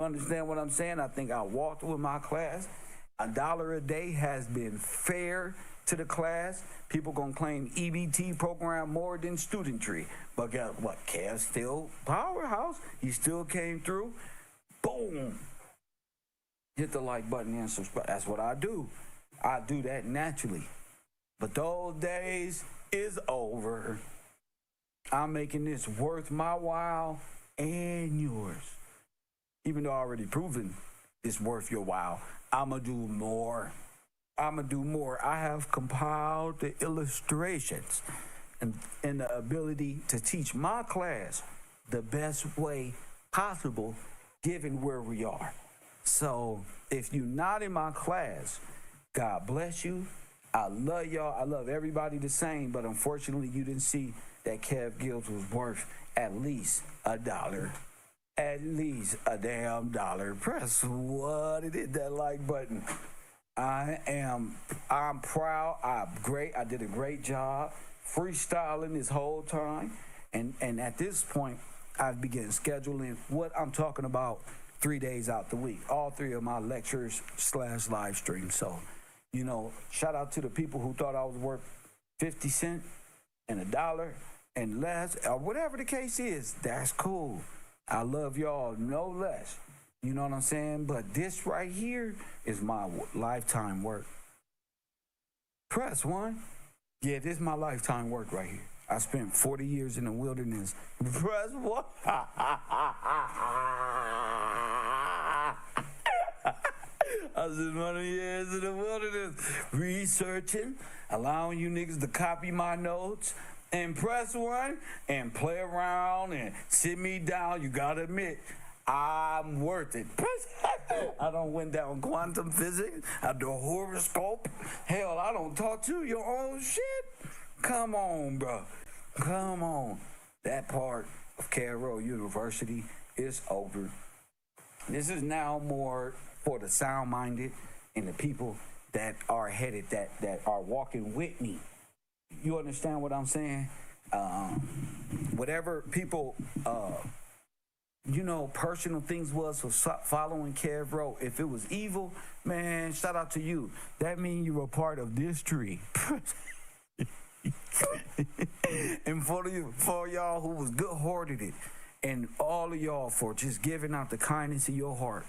Understand what I'm saying? I think I walked with my class. $1 a day has been fair to the class. People gonna claim EBT program more than student tree. But guess what? Kev still powerhouse. He still came through. Boom. Hit the like button and subscribe. That's what I do. I do that naturally. But those days is over. I'm making this worth my while and yours. Even though I already proven it's worth your while, I'ma do more. I have compiled the illustrations and the ability to teach my class the best way possible given where we are. So if you're not in my class, God bless you. I love y'all. I love everybody the same, but unfortunately you didn't see that Kev Gibbs was worth at least $1. At least a damn dollar. Press what? It hit that like button. I'm proud. I'm great. I did a great job freestyling this whole time. And at this point, I've begun scheduling what I'm talking about 3 days out the week. All 3 of my lectures / live streams. So, shout out to the people who thought I was worth 50 cents and $1 and less, or whatever the case is. That's cool. I love y'all no less. You know what I'm saying? But this right here is my lifetime work. Press 1. Yeah, this is my lifetime work right here. I spent 40 years in the wilderness. Press 1. I spent 20 years in the wilderness researching, allowing you niggas to copy my notes. And press 1 and play around and sit me down. You gotta admit, I'm worth it. I don't went down quantum physics. I do a horoscope. Hell, I don't talk to your own shit. Come on, bro. Come on. That part of KevRow University is over. This is now more for the sound-minded and the people that are headed, that are walking with me. You understand what I'm saying? Whatever people, personal things was for following KevRow. If it was evil, man, shout out to you. That means you were part of this tree. And for y'all who was good-hearted it, and all of y'all for just giving out the kindness of your heart.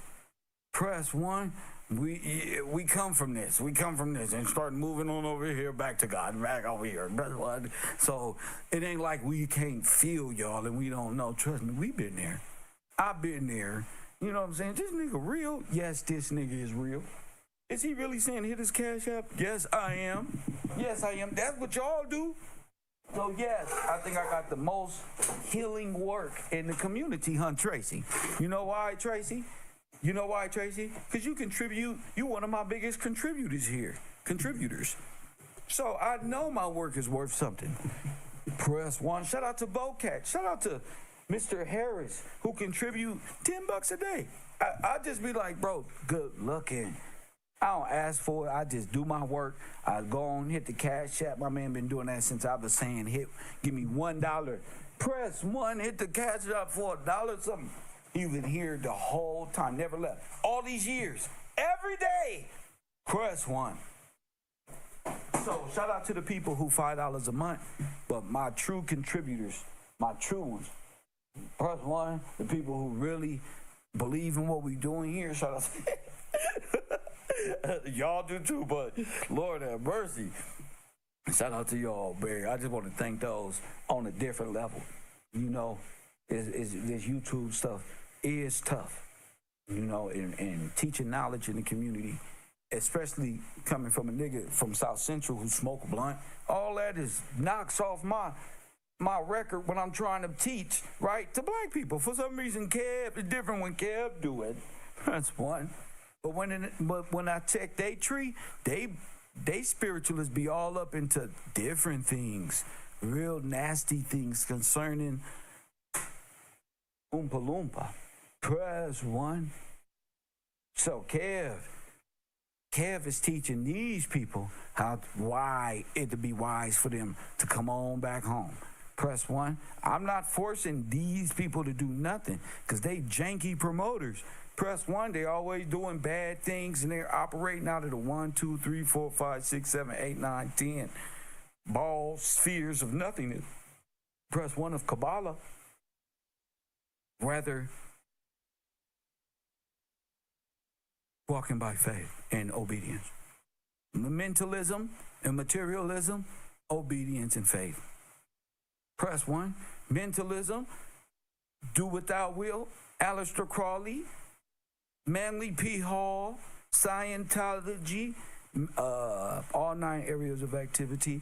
Press 1. We come from this. We come from this and start moving on over here back to God, back over here. Press 1. So it ain't like we can't feel y'all and we don't know. Trust me, we been there. I've been there. You know what I'm saying? This nigga real? Yes, this nigga is real. Is he really saying hit his cash app? Yes, I am. Yes, I am. That's what y'all do. So yes, I think I got the most healing work in the community, Tracy. You know why, Tracy? Because you contribute. You one of my biggest contributors here. So I know my work is worth something. Press 1. Shout out to Bocat. Shout out to Mr. Harris, who contribute $10 a day. I just be like, bro, good looking. I don't ask for it. I just do my work. I go on, hit the cash app. My man been doing that since I was saying, give me $1. Press 1, hit the cash app for $1 something. He been here the whole time, never left. All these years, every day. Press 1. So shout out to the people who $5 a month, but my true contributors, my true ones. Press 1, the people who really believe in what we doing here. Shout out to y'all do too, but Lord have mercy. Shout out to y'all, Barry. I just want to thank those on a different level. This YouTube stuff is tough, and teaching knowledge in the community, especially coming from a nigga from South Central who smoke blunt. All that knocks off my record when I'm trying to teach, right, to black people. For some reason, Kev is different when Kev do it. That's 1. But when I check they tree, they spiritualists be all up into different things, real nasty things concerning Oompa Loompa. Press 1. So Kev is teaching these people why it'd be wise for them to come on back home. Press 1. I'm not forcing these people to do nothing because they janky promoters. Press 1, they always doing bad things and they're operating out of the 1, 2, 3, 4, 5, 6, 7, 8, 9, 10 ball spheres of nothingness. Press 1 of Kabbalah. Rather, walking by faith and obedience. Mentalism and materialism, obedience and faith. Press 1. Mentalism, do what thou wilt. Aleister Crowley, Manly P. Hall, Scientology, all 9 areas of activity.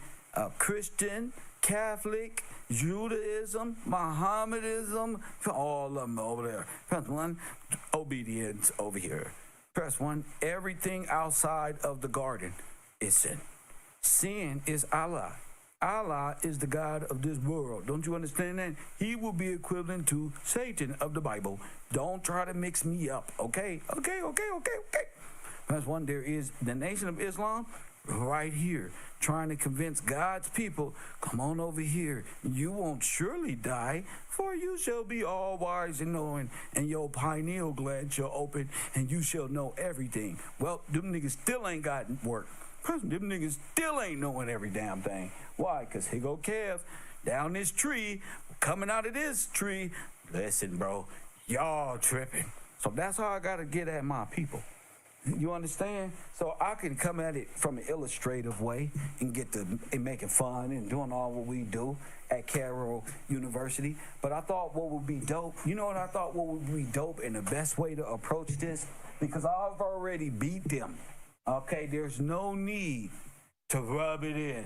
Christian, Catholic, Judaism, Mohammedanism, all of them over there. Press 1, obedience over here. Press 1, everything outside of the garden is sin. Sin is Allah. Allah is the God of this world. Don't you understand that? He will be equivalent to Satan of the Bible. Don't try to mix me up, okay? Okay. Press 1, there is the Nation of Islam right here, trying to convince God's people, come on over here. You won't surely die, for you shall be all wise and knowing, and your pineal gland shall open, and you shall know everything. Well, them niggas still ain't got work. Them niggas still ain't knowing every damn thing. Why? Because here go Kev, down this tree, coming out of this tree. Listen, bro, y'all tripping. So that's how I got to get at my people. You understand? So I can come at it from an illustrative way and get to making fun and doing all what we do at KevRow University. But I thought what would be dope, you know what I thought what would be dope and the best way to approach this? Because I've already beat them. Okay, there's no need to rub it in.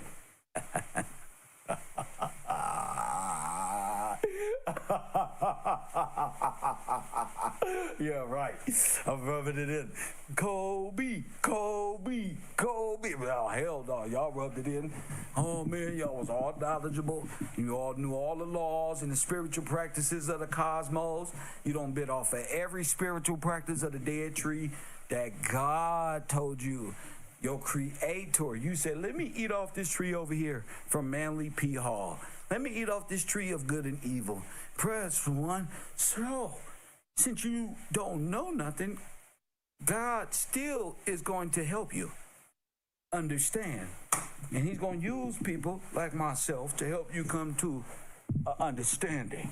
Yeah, right. I'm rubbing it in. Kobe. Well, hell no, y'all rubbed it in. Oh, man, y'all was all knowledgeable. You all knew all the laws and the spiritual practices of the cosmos. You don't bit off of every spiritual practice of the dead tree that God told you. Your creator, you said, let me eat off this tree over here from Manly P. Hall. Let me eat off this tree of good and evil. Press 1. So, since you don't know nothing, God still is going to help you understand. And he's going to use people like myself to help you come to an understanding.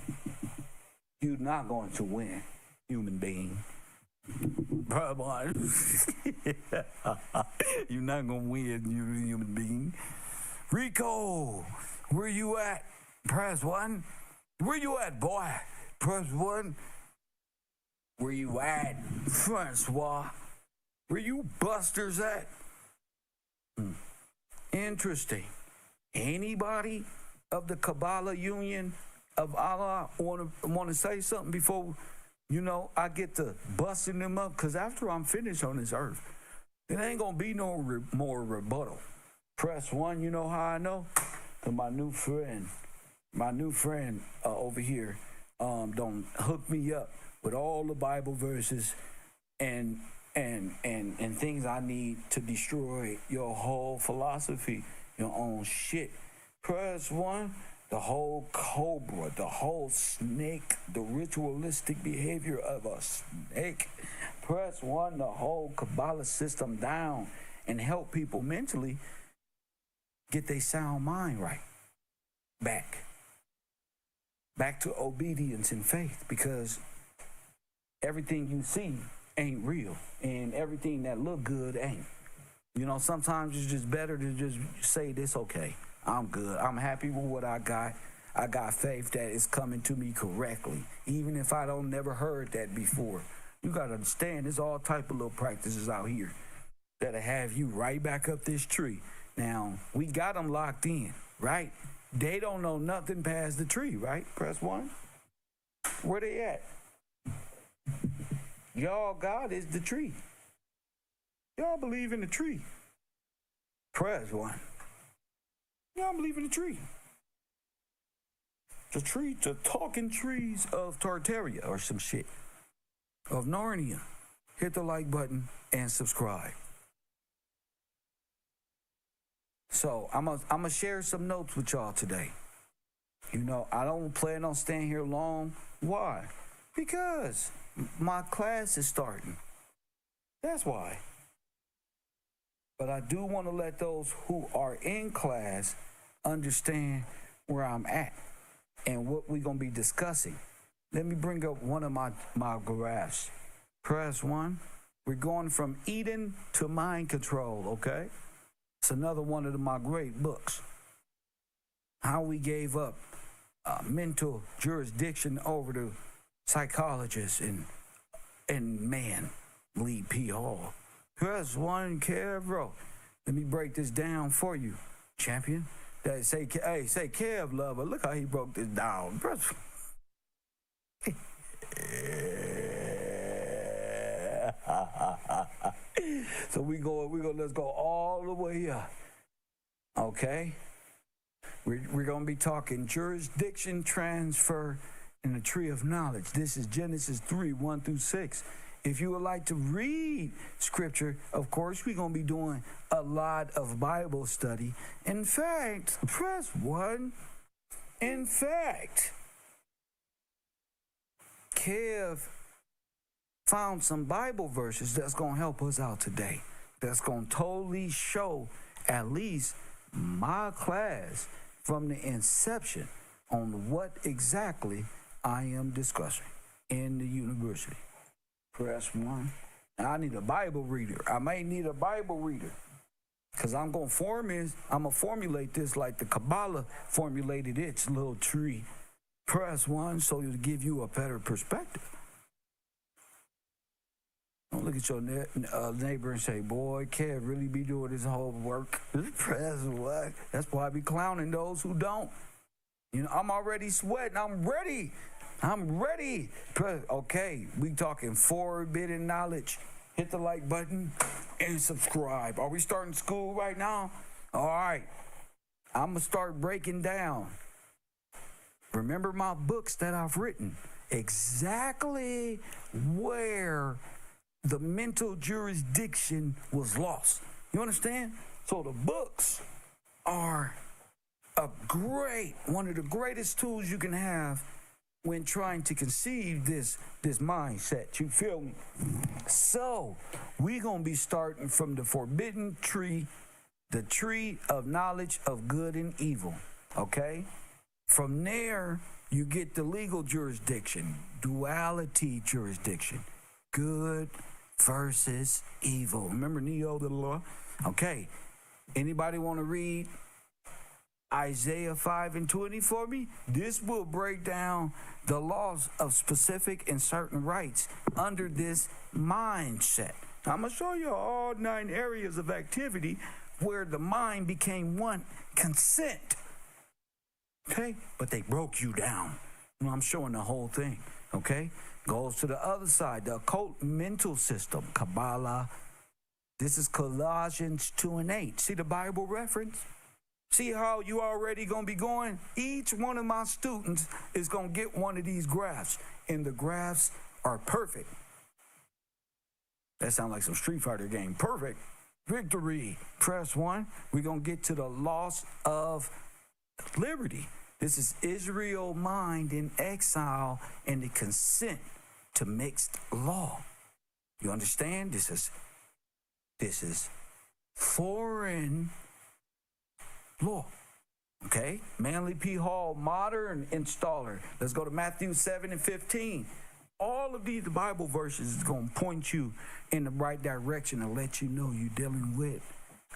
You're not going to win, human being. You're not gonna win, you human being. Rico, where you at? Press 1. Where you at, boy? Press 1. Where you at, Francois? Where you busters at? Interesting. Anybody of the Kabbalah Union of Allah want to say something before? You know, I get to busting them up, because after I'm finished on this earth, it ain't going to be no more rebuttal. Press 1, you know how I know? Because my new friend over here don't hook me up with all the Bible verses and things I need to destroy your whole philosophy, your own shit. Press 1. The whole cobra, the whole snake, the ritualistic behavior of a snake. Press 1, the whole Kabbalah system down and help people mentally get their sound mind right. Back to obedience and faith, because everything you see ain't real and everything that look good ain't. You know, sometimes it's just better to just say this, okay. I'm good. I'm happy with what I got. I got faith that it's coming to me correctly, even if I don't never heard that before. You got to understand, there's all type of little practices out here that'll have you right back up this tree. Now, we got them locked in, right? They don't know nothing past the tree, right? Press 1. Where they at? Y'all, God is the tree. Y'all believe in the tree. Press 1. Y'all believe in the tree. The talking trees of Tartaria or some shit. Of Narnia. Hit the like button and subscribe. So I'm gonna share some notes with y'all today. You know, I don't plan on staying here long. Why? Because My class is starting. That's why. But I do want to let those who are in class understand where I'm at and what we're going to be discussing. Let me bring up one of my graphs. Press 1. We're going from Eden to mind control, okay? It's another one of my great books. How we gave up mental jurisdiction over to psychologists and man, Lee P. Hall. Press 1, KevRow. Let me break this down for you, champion. Say Kev lover. Look how he broke this down. Press. So let's go all the way up. Okay? We're going to be talking jurisdiction transfer in the tree of knowledge. This is Genesis 3, 1 through 6. If you would like to read scripture, of course, we're going to be doing a lot of Bible study. In fact, press 1. In fact, Kev found some Bible verses that's going to help us out today. That's going to totally show at least my class from the inception on what exactly I am discussing in the university. Press 1. I need a Bible reader. I may need a Bible reader because I'm going to formulate this like the Kabbalah formulated its little tree. Press 1 so to give you a better perspective. Don't look at your neighbor and say, boy, Kev really be doing his whole work. Press 1. That's why I be clowning those who don't. You know, I'm already sweating. I'm ready. Okay, we talking forbidden knowledge. Hit the like button and subscribe. Are we starting school right now? All right. I'm going to start breaking down. Remember my books that I've written. Exactly where the mental jurisdiction was lost. You understand? So the books are one of the greatest tools you can have when trying to conceive this mindset. You feel me? So we're going to be starting from the forbidden tree, the tree of knowledge of good and evil. Okay? From there, you get the legal jurisdiction, duality jurisdiction, good versus evil. Remember Neo, the law? Okay. Anybody want to read Isaiah 5 and 20 for me? This will break down the laws of specific and certain rights under this mindset. Now, I'm going to show you all 9 areas of activity where the mind became one consent. Okay? But they broke you down. I'm showing the whole thing. Okay? Goes to the other side, the occult mental system, Kabbalah. This is Colossians 2 and 8. See the Bible reference? See how you already going to be going? Each one of my students is going to get one of these graphs, and the graphs are perfect. That sounds like some Street Fighter game. Perfect. Victory. Press 1. We're going to get to the loss of liberty. This is Israel mind in exile and the consent to mixed law. You understand? This is foreign law. Okay? Manly P. Hall, modern installer. Let's go to Matthew 7 and 15. All of these Bible verses is going to point you in the right direction and let you know you're dealing with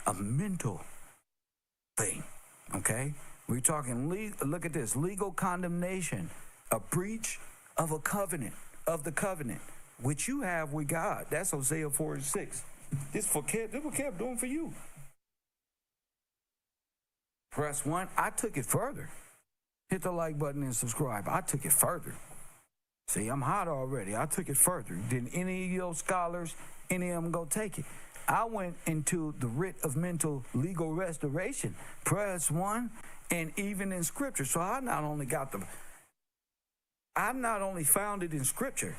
a mental thing. Okay? We're talking, look at this, legal condemnation, a breach of a covenant, of the covenant, which you have with God. That's Hosea 4 and 6. This what Kev doing for you. Press 1. I took it further. Hit the like button and subscribe. I took it further. See, I'm hot already. I took it further. Did any of your scholars, any of them go take it? I went into the writ of mental legal restoration. Press 1. And even in scripture. So I not only found it in scripture.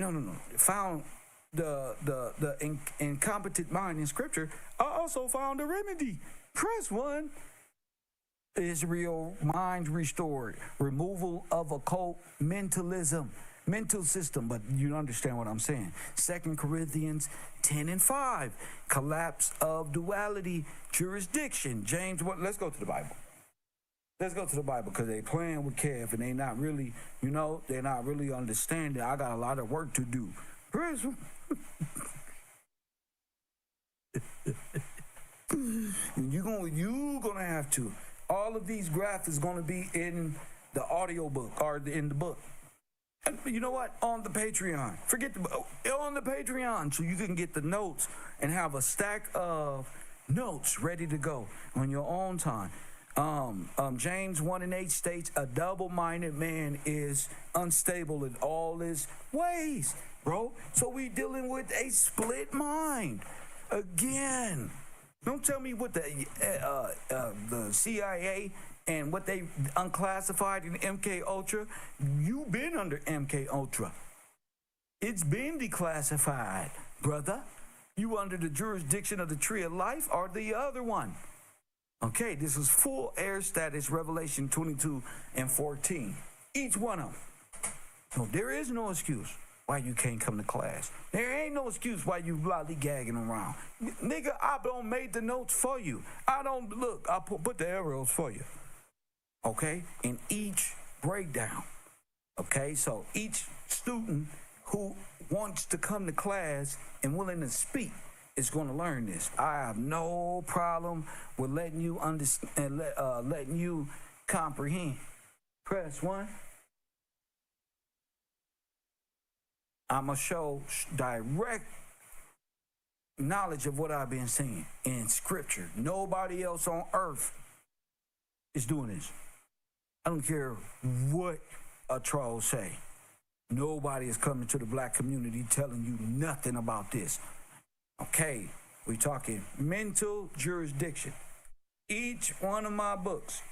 No. Found the incompetent mind in scripture. I also found a remedy. Press 1. Israel mind restored. Removal of occult mentalism. mental system, but you understand what I'm saying. 2 Corinthians 10:5, collapse of duality, jurisdiction. James, what? Let's go to the Bible. Let's go to the Bible because they playing with Kev and they not really, they're not really understanding. I got a lot of work to do. you gonna have to. All of these graphs is gonna be in the audio book or in the book. And you know what? On the Patreon. Forget on the Patreon so you can get the notes and have a stack of notes ready to go on your own time. James 1:8 states a double-minded man is unstable in all his ways, bro. So we dealing with a split mind again. Don't tell me what the CIA and what they unclassified in MK Ultra. You've been under MK Ultra. It's been declassified, brother. You under the jurisdiction of the Tree of Life or the other one. Okay, this is full air status, Revelation 22:14. Each one of them. So there is no excuse why you can't come to class. There ain't no excuse why you lollygagging around. Nigga, I don't made the notes for you. I don't, look, I put the arrows for you. Okay, in each breakdown. Okay, so each student who wants to come to class and willing to speak is going to learn this. I have no problem with letting you understand, letting you comprehend. Press 1. I'm going to show direct knowledge of what I've been saying in Scripture. Nobody else on earth is doing this. I don't care what a troll say. Nobody is coming to the black community telling you nothing about this. Okay, we're talking mental jurisdiction. Each one of my books,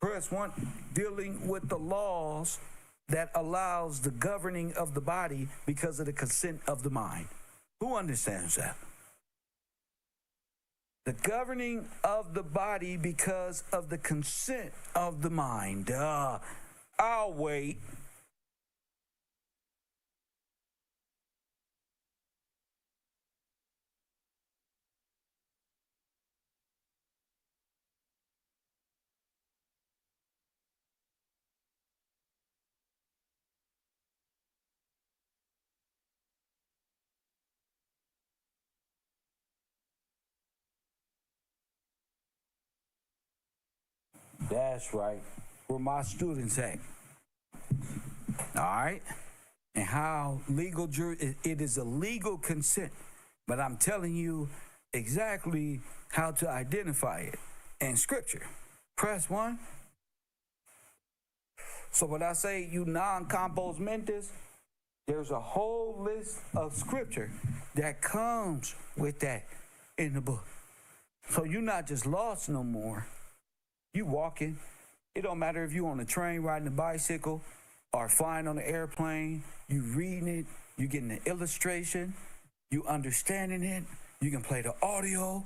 press 1, dealing with the laws that allows the governing of the body because of the consent of the mind. Who understands that? The governing of the body because of the consent of the mind. I'll wait. That's right. Where my students at. All right? And how legal it is a legal consent. But I'm telling you exactly how to identify it in Scripture. Press 1. So when I say you non-compos mentis, there's a whole list of Scripture that comes with that in the book. So you're not just lost no more. You walking. It don't matter if you on a train riding a bicycle or flying on an airplane. You reading it. You getting the illustration. You understanding it. You can play the audio.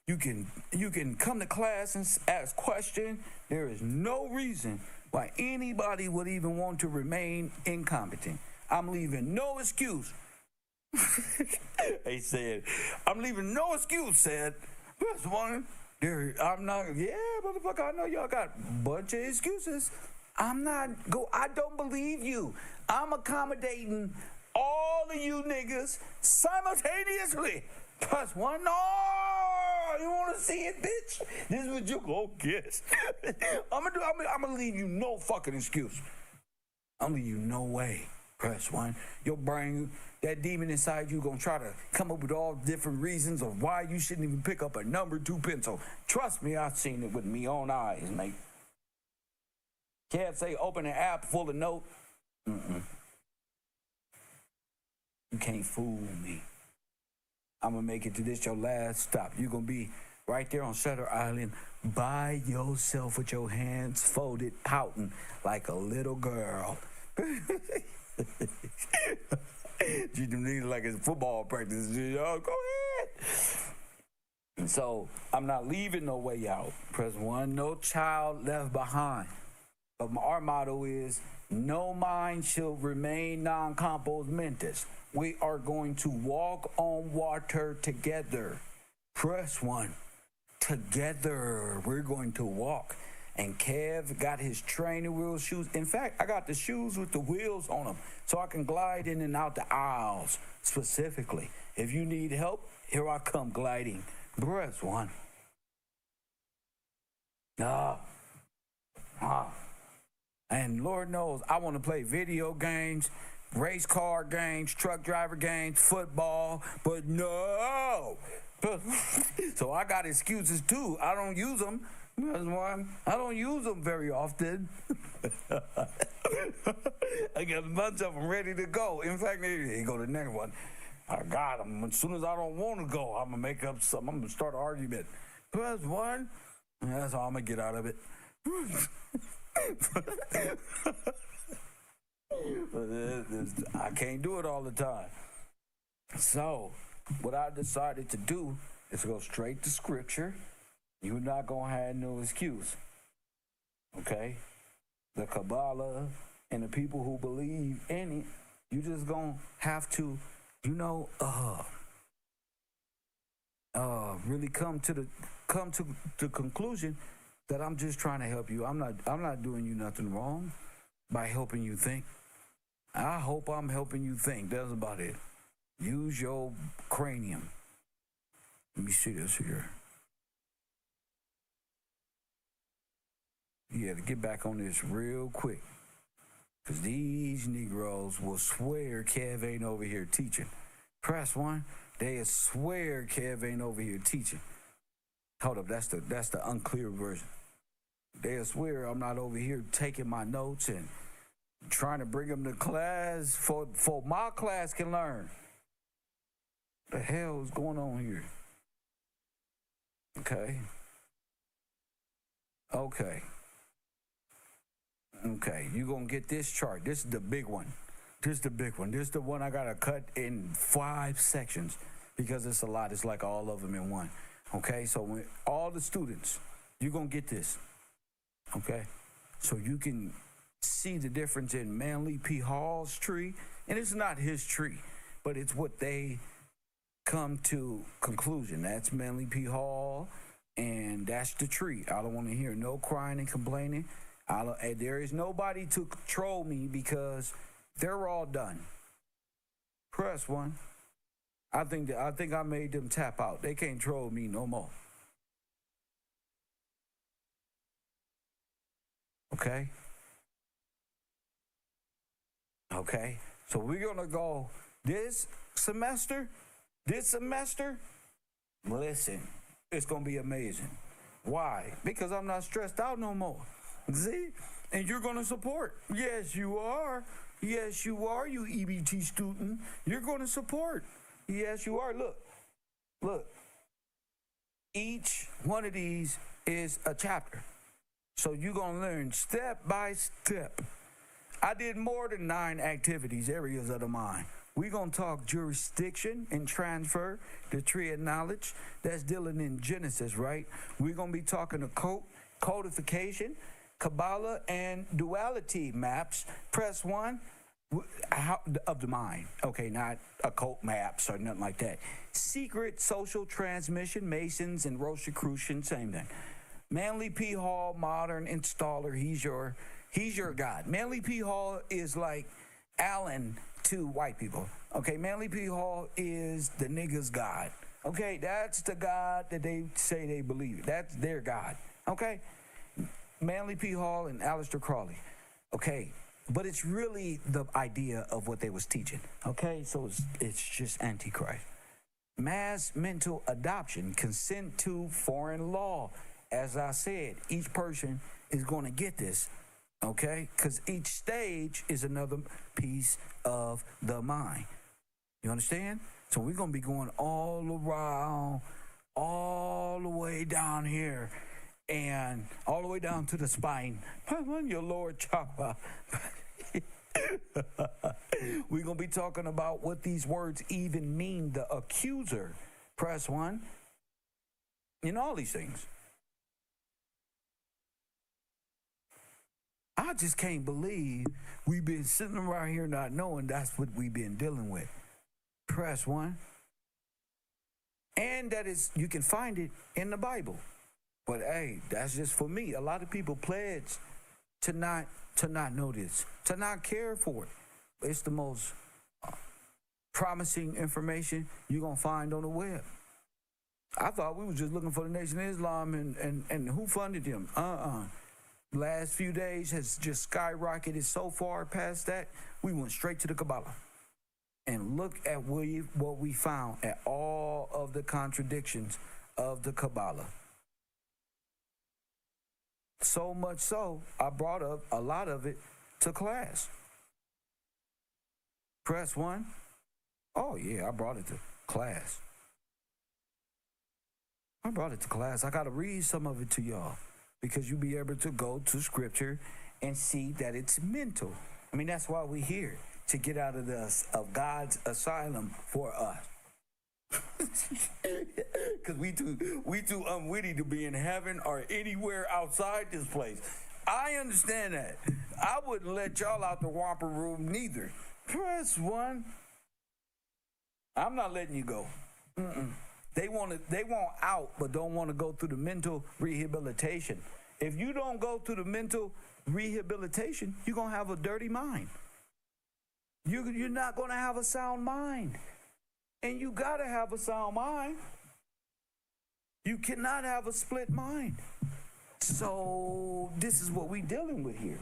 You can come to class and ask questions. There is no reason why anybody would even want to remain incompetent. I'm leaving no excuse. They said, I'm leaving no excuse, said. That's one. I'm not, motherfucker, I know y'all got a bunch of excuses. I don't believe you. I'm accommodating all of you niggas simultaneously. Plus 1. No, you want to see it, bitch? This is what you gonna get. I'm gonna leave you no fucking excuse. I'm gonna leave you no way. Press 1. Your brain, that demon inside you, gonna try to come up with all different reasons of why you shouldn't even pick up a number 2 pencil. Trust me, I've seen it with my own eyes, mate. Can't say open an app full of notes. You can't fool me. I'm gonna make it to this your last stop. You're gonna be right there on Shutter Island by yourself with your hands folded, pouting like a little girl. You need like it's football practice. Go ahead. And so I'm not leaving no way out. Press 1. No child left behind. But our motto is No mind shall remain non-compos mentis. We are going to walk on water together. Press one. Together, we're going to walk. And Kev got his training wheel shoes. In fact, I got the shoes with the wheels on them so I can glide in and out the aisles specifically. If you need help, here I come gliding. Press one. And Lord knows I want to play video games, race car games, truck driver games, football, but no. So I got excuses too. I don't use them. That's why I don't use them very often. I got a bunch of them ready to go. In fact, here go to the next one. I got them. As soon as I don't want to go, I'm going to make up something. I'm going to start an argument. Press one. That's all I'm going to get out of it. I can't do it all the time. So, what I decided to do is go straight to scripture. You're not going to have no excuse. Okay? The Kabbalah and the people who believe in it, you just going to have to, really come to the conclusion that I'm just trying to help you. I'm not doing you nothing wrong by helping you think. I hope I'm helping you think. That's about it. Use your cranium. Let me see this here. Yeah, to get back on this real quick. Because these Negroes will swear Kev ain't over here teaching. Press one. They swear Kev ain't over here teaching. Hold up, that's the unclear version. They swear I'm not over here taking my notes and trying to bring them to class for my class can learn. The hell is going on here? Okay. You gonna get this chart. This is the big one. This is the one I gotta cut in 5 sections because it's a lot. It's like all of them in one. Okay, so when all the students, you're gonna get this. Okay, so you can see the difference in Manly P. Hall's tree, and it's not his tree, but it's what they come to conclusion. That's Manly P. Hall, and that's the tree. I don't want to hear no crying and complaining. There is nobody to control me because they're all done. Press one. I think I made them tap out. They can't troll me no more. Okay. So we're gonna go this semester. Listen, it's gonna be amazing. Why? Because I'm not stressed out no more. See? And you're gonna support. Yes, you are. Yes, you are, you EBT student. You're gonna support. Yes, you are. Look. Each one of these is a chapter. So you're going to learn step by step. I did more than 9 activities, areas of the mind. We're going to talk jurisdiction and transfer, the tree of knowledge. That's dealing in Genesis, right? We're going to be talking to codification, Kabbalah, and duality maps. Press 1. Of the mind. Okay, not occult maps or nothing like that. Secret social transmission, Masons and Rosicrucian, same thing. Manly P. Hall, modern installer, he's your God. Manly P. Hall is like Allen to white people. Okay, Manly P. Hall is the niggas' God. Okay, that's the God that they say they believe. That's their God. Okay, Manly P. Hall and Aleister Crowley. Okay. But it's really the idea of what they was teaching. Okay, so it's just Antichrist. Mass mental adoption, consent to foreign law. As I said, each person is going to get this, okay? Because each stage is another piece of the mind. You understand? So we're going to be going all around, all the way down here, and all the way down to the spine. Your Lord Chopper. We're going to be talking about what these words even mean. The accuser, press 1, and all these things. I just can't believe we've been sitting around here not knowing that's what we've been dealing with. Press one. And that is, you can find it in the Bible. But hey, that's just for me. A lot of people pledge to not know this, to not care for it. It's the most promising information you're gonna find on the web. I thought we was just looking for the Nation of Islam and who funded them. Last few days has just skyrocketed so far past that, we went straight to the Kabbalah. And look at what we found at all of the contradictions of the Kabbalah. So much so, I brought up a lot of it to class. Press one. Oh, yeah, I brought it to class. I got to read some of it to y'all because you'll be able to go to scripture and see that it's mental. I mean, that's why we're here, to get out of God's asylum for us. Because we too unwitty to be in heaven or anywhere outside this place. I understand that. I wouldn't let y'all out the Whopper room neither. Press one. I'm not letting you go. They want out, but don't want to go through the mental rehabilitation. If you don't go through the mental rehabilitation, you're going to have a dirty mind. You're not going to have a sound mind. And you got to have a sound mind. You cannot have a split mind. So this is what we're dealing with here.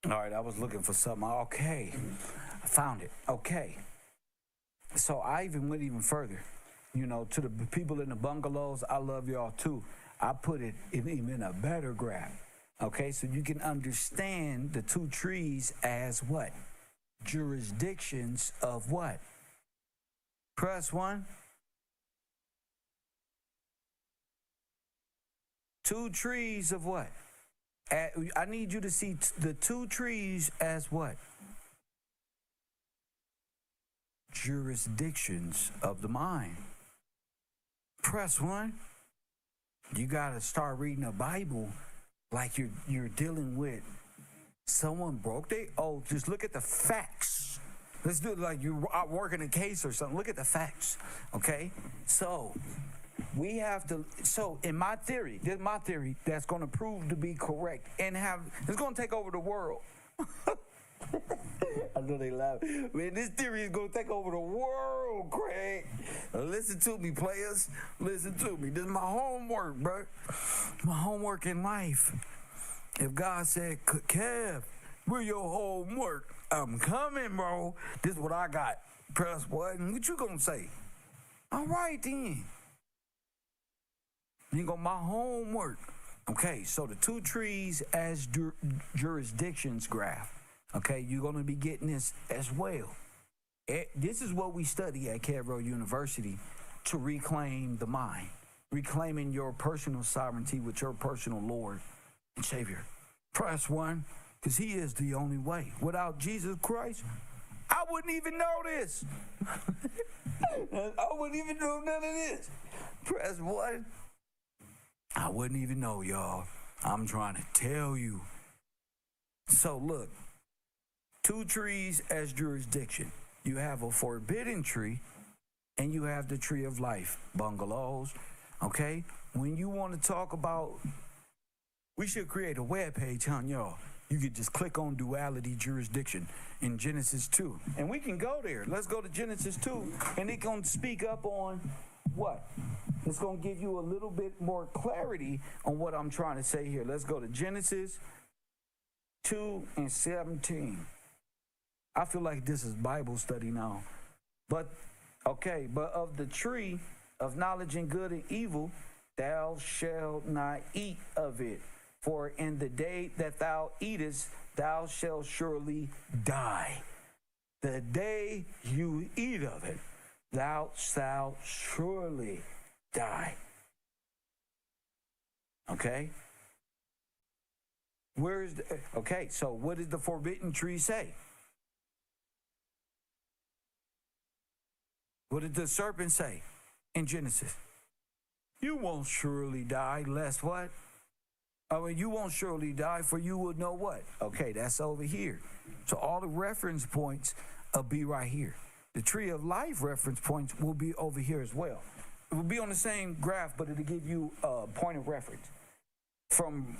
All right, I was looking for something. Okay, I found it. Okay. So I even went even further. You know, to the people in the bungalows, I love y'all too. I put it in a better graph. Okay, so you can understand the two trees as what? Jurisdictions of what? Press one. Two trees of what? I need you to see the two trees as what? Jurisdictions of the mind. Press one. You got to start reading the Bible like you're dealing with someone broke their oath. Just look at the facts. Let's do it like you're working a case or something. Look at the facts, okay? So we have to. So in my theory, this is my theory that's going to prove to be correct and it's going to take over the world. I know they laugh. Man, this theory is going to take over the world, Craig. Listen to me, players. Listen to me. This is my homework, bro. My homework in life. If God said, Kev, where your homework? I'm coming, bro. This is what I got. Press button. What you going to say? All right, then. You got my homework. Okay, so the two trees as jurisdictions graph. Okay, you're going to be getting this as well. This is what we study at KevRow University to reclaim the mind, reclaiming your personal sovereignty with your personal Lord and Savior. Press one, because He is the only way. Without Jesus Christ, I wouldn't even know this. I wouldn't even know none of this. Press one. I wouldn't even know, y'all. I'm trying to tell you. So look. Two trees as jurisdiction. You have a forbidden tree and you have the tree of life, bungalows, okay? When you want to talk about, we should create a web page, huh, y'all? You could just click on duality jurisdiction in Genesis 2. And we can go there. Let's go to Genesis 2 and it's going to speak up on what? It's going to give you a little bit more clarity on what I'm trying to say here. Let's go to Genesis 2:17. I feel like this is Bible study now. But of the tree of knowledge and good and evil, thou shalt not eat of it. For in the day that thou eatest, thou shalt surely die. The day you eat of it, thou shalt surely die. Okay? So what does the forbidden tree say? What did the serpent say in Genesis? You won't surely die, lest what? You won't surely die, for you will know what? Okay, that's over here. So all the reference points will be right here. The tree of life reference points will be over here as well. It will be on the same graph, but it'll give you a point of reference from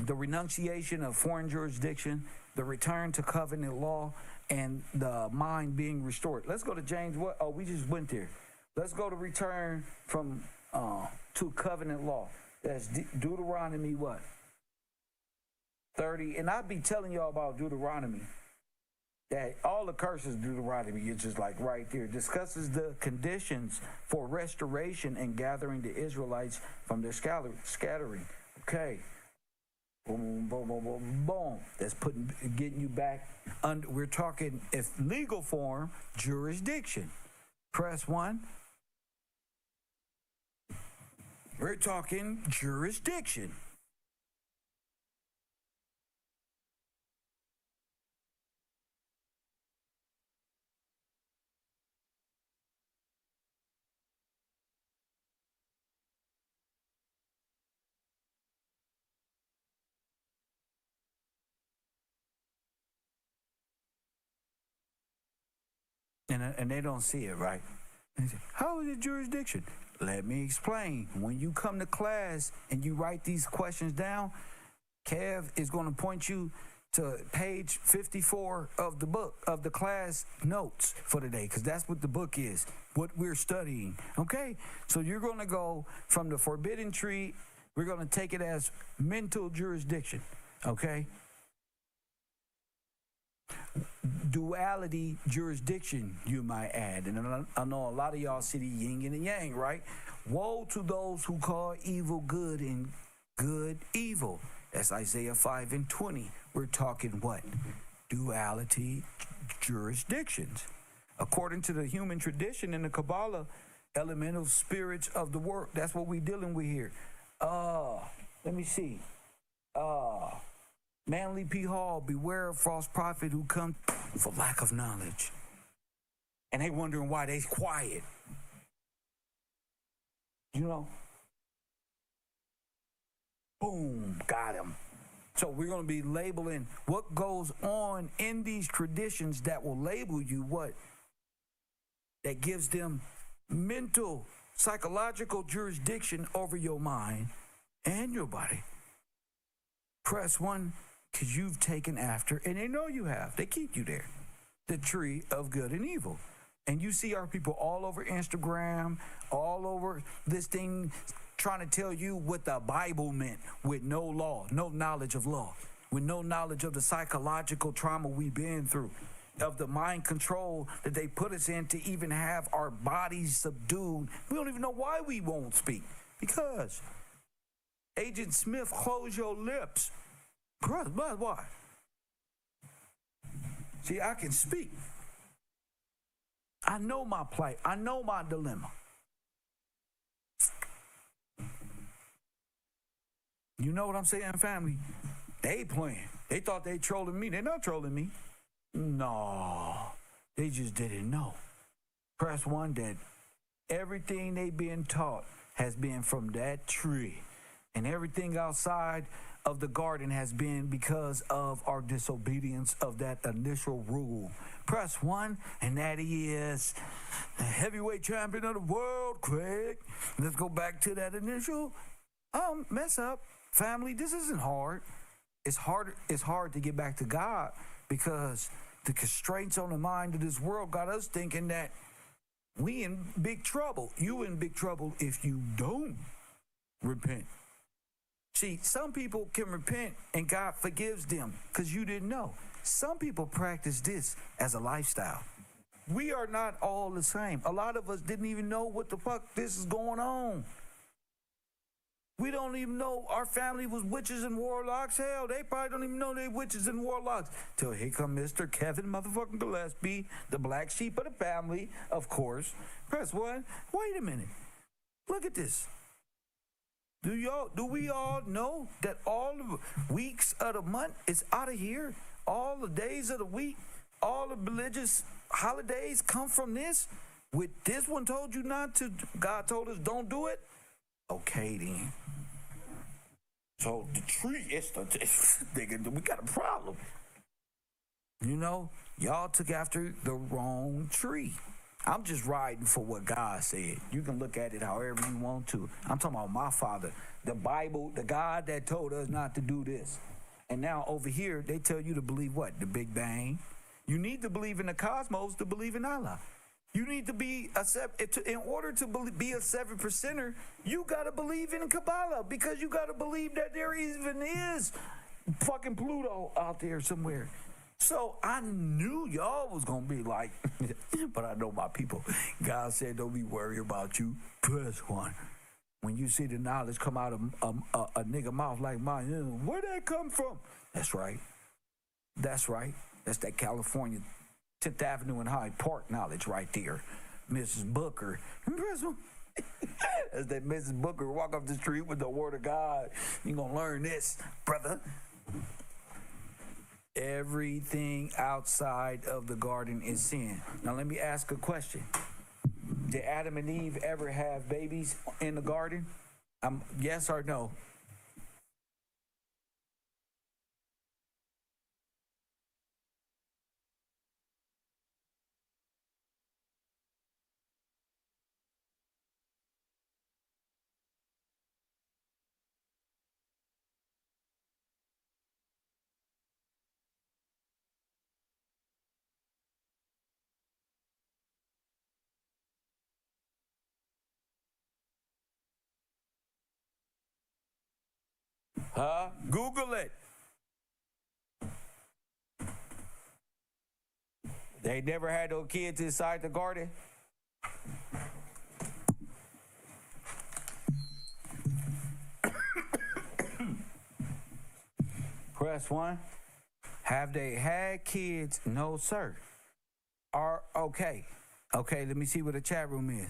the renunciation of foreign jurisdiction, the return to covenant law, and the mind being restored. Let's go to James. We just went there. Let's go to return from to covenant law. That's Deuteronomy what? 30. And I'll be telling y'all about Deuteronomy. That all the curses of Deuteronomy is just like right there. Discusses the conditions for restoration and gathering the Israelites from their scattering. Okay. Boom, boom, boom, boom, boom. That's getting you back under. We're talking if legal form, jurisdiction. Press 1. We're talking jurisdiction. And they don't see it, right? How is it jurisdiction? Let me explain. When you come to class and you write these questions down, Kev is going to point you to page 54 of the book, of the class notes for today, because that's what the book is, what we're studying, okay? So you're going to go from the forbidden tree, we're going to take it as mental jurisdiction, okay? Duality jurisdiction, you might add. And I know a lot of y'all see the yin and the yang, right? Woe to those who call evil good and good evil. That's Isaiah 5:20. We're talking what? Duality jurisdictions. According to the human tradition in the Kabbalah, elemental spirits of the world. That's what we're dealing with here. Let me see. Manly P. Hall, beware of false prophet who come for lack of knowledge. And they wondering why they quiet. You know? Boom, got him. So we're going to be labeling what goes on in these traditions that will label you what? That gives them mental, psychological jurisdiction over your mind and your body. Press 1. Because you've taken after, and they know you have. They keep you there. The tree of good and evil. And you see our people all over Instagram, all over this thing, trying to tell you what the Bible meant with no law, no knowledge of law, with no knowledge of the psychological trauma we've been through, of the mind control that they put us in to even have our bodies subdued. We don't even know why we won't speak. Because Agent Smith, close your lips. But why? See, I can speak. I know my plight. I know my dilemma. You know what I'm saying, family? They playing. They thought they trolling me. They're not trolling me. No, they just didn't know. Press 1 that everything they being taught has been from that tree. And everything outside of the garden has been because of our disobedience of that initial rule. Press 1, and that is the heavyweight champion of the world, Craig. Let's go back to that initial mess up. Family, this isn't hard. It's hard to get back to God because the constraints on the mind of this world got us thinking that We in big trouble. You in big trouble if you don't repent. See, some people can repent and God forgives them because you didn't know. Some people practice this as a lifestyle. We are not all the same. A lot of us didn't even know what the fuck this is going on. We don't even know our family was witches and warlocks. Hell, they probably don't even know they witches and warlocks. Till here come Mr. Kevin motherfucking Gillespie, the black sheep of the family, of course. Press one. Wait a minute. Look at this. Do we all know that all the weeks of the month is out of here? All the days of the week, all the religious holidays come from this? With this one told you not to, God told us don't do it? Okay then. So the tree, nigga, we got a problem. You know, y'all took after the wrong tree. I'm just riding for what God said. You can look at it however you want to. I'm talking about my father, the Bible, the God that told us not to do this. And now over here, they tell you to believe what? The Big Bang. You need to believe in the cosmos to believe in Allah. You need to be in order to be a 7%er, you got to believe in Kabbalah because you got to believe that there even is fucking Pluto out there somewhere. So I knew y'all was going to be like, but I know my people. God said, don't be worried about you. Press one. When you see the knowledge come out of a nigga mouth like mine, where'd that come from? That's right. That's right. That's that California 10th Avenue and Hyde Park knowledge right there. Mrs. Booker. As that Mrs. Booker walk up the street with the word of God, you're going to learn this, brother. Everything outside of the garden is sin. Now let me ask a question. Did Adam and Eve ever have babies in the garden? Yes or no? Huh? Google it. They never had no kids inside the garden? Press one. Have they had kids? No, sir. Okay, let me see what the chat room is.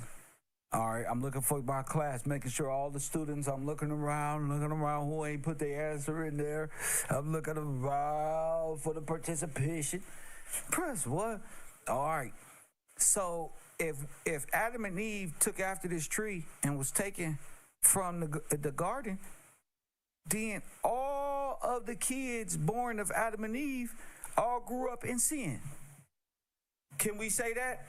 All right, I'm looking for my class, making sure all the students, I'm looking around who ain't put their answer in there. I'm looking around for the participation. Press what? All right. So if Adam and Eve took after this tree and was taken from the garden, then all of the kids born of Adam and Eve all grew up in sin. Can we say that?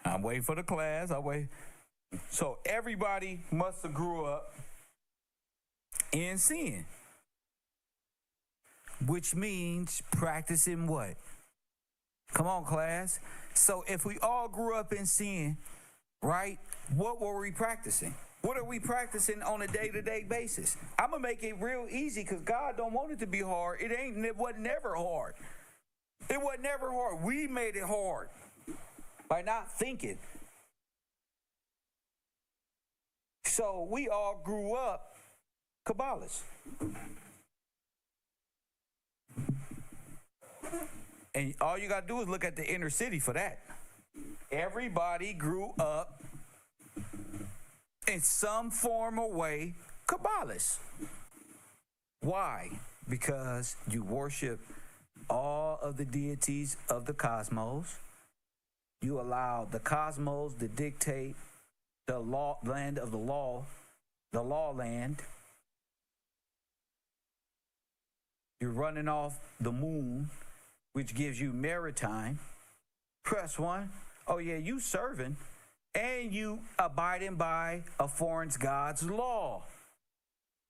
I'm waiting for the class. I'll wait. So everybody must have grew up in sin, which means practicing what? Come on, class. So if we all grew up in sin, right, what were we practicing? What are we practicing on a day-to-day basis? I'm going to make it real easy because God don't want it to be hard. It wasn't never hard. It wasn't never hard. We made it hard by not thinking. So we all grew up Kabbalists. And all you got to do is look at the inner city for that. Everybody grew up in some form or way Kabbalists. Why? Because you worship all of the deities of the cosmos. You allow the cosmos to dictate the land of the law land. You're running off the moon which gives you maritime. Press 1. Oh yeah, you serving and you abiding by a foreign God's law.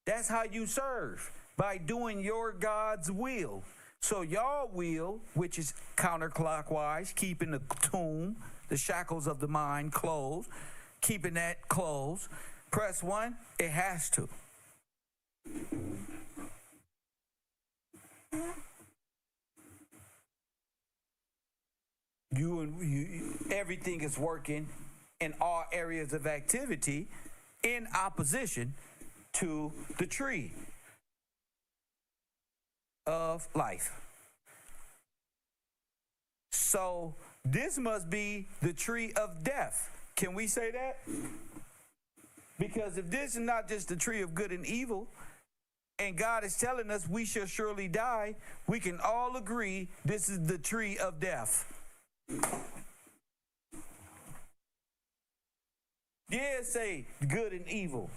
That's how you serve, by doing your God's will. So y'all will, which is counterclockwise, keeping the tomb, the shackles of the mind closed, keeping that closed. Press 1, it has to. Everything is working in all areas of activity in opposition to the tree of life. So this must be the tree of death. Can we say that? Because if this is not just the tree of good and evil, and God is telling us we shall surely die, we can all agree this is the tree of death. Yeah, say good and evil,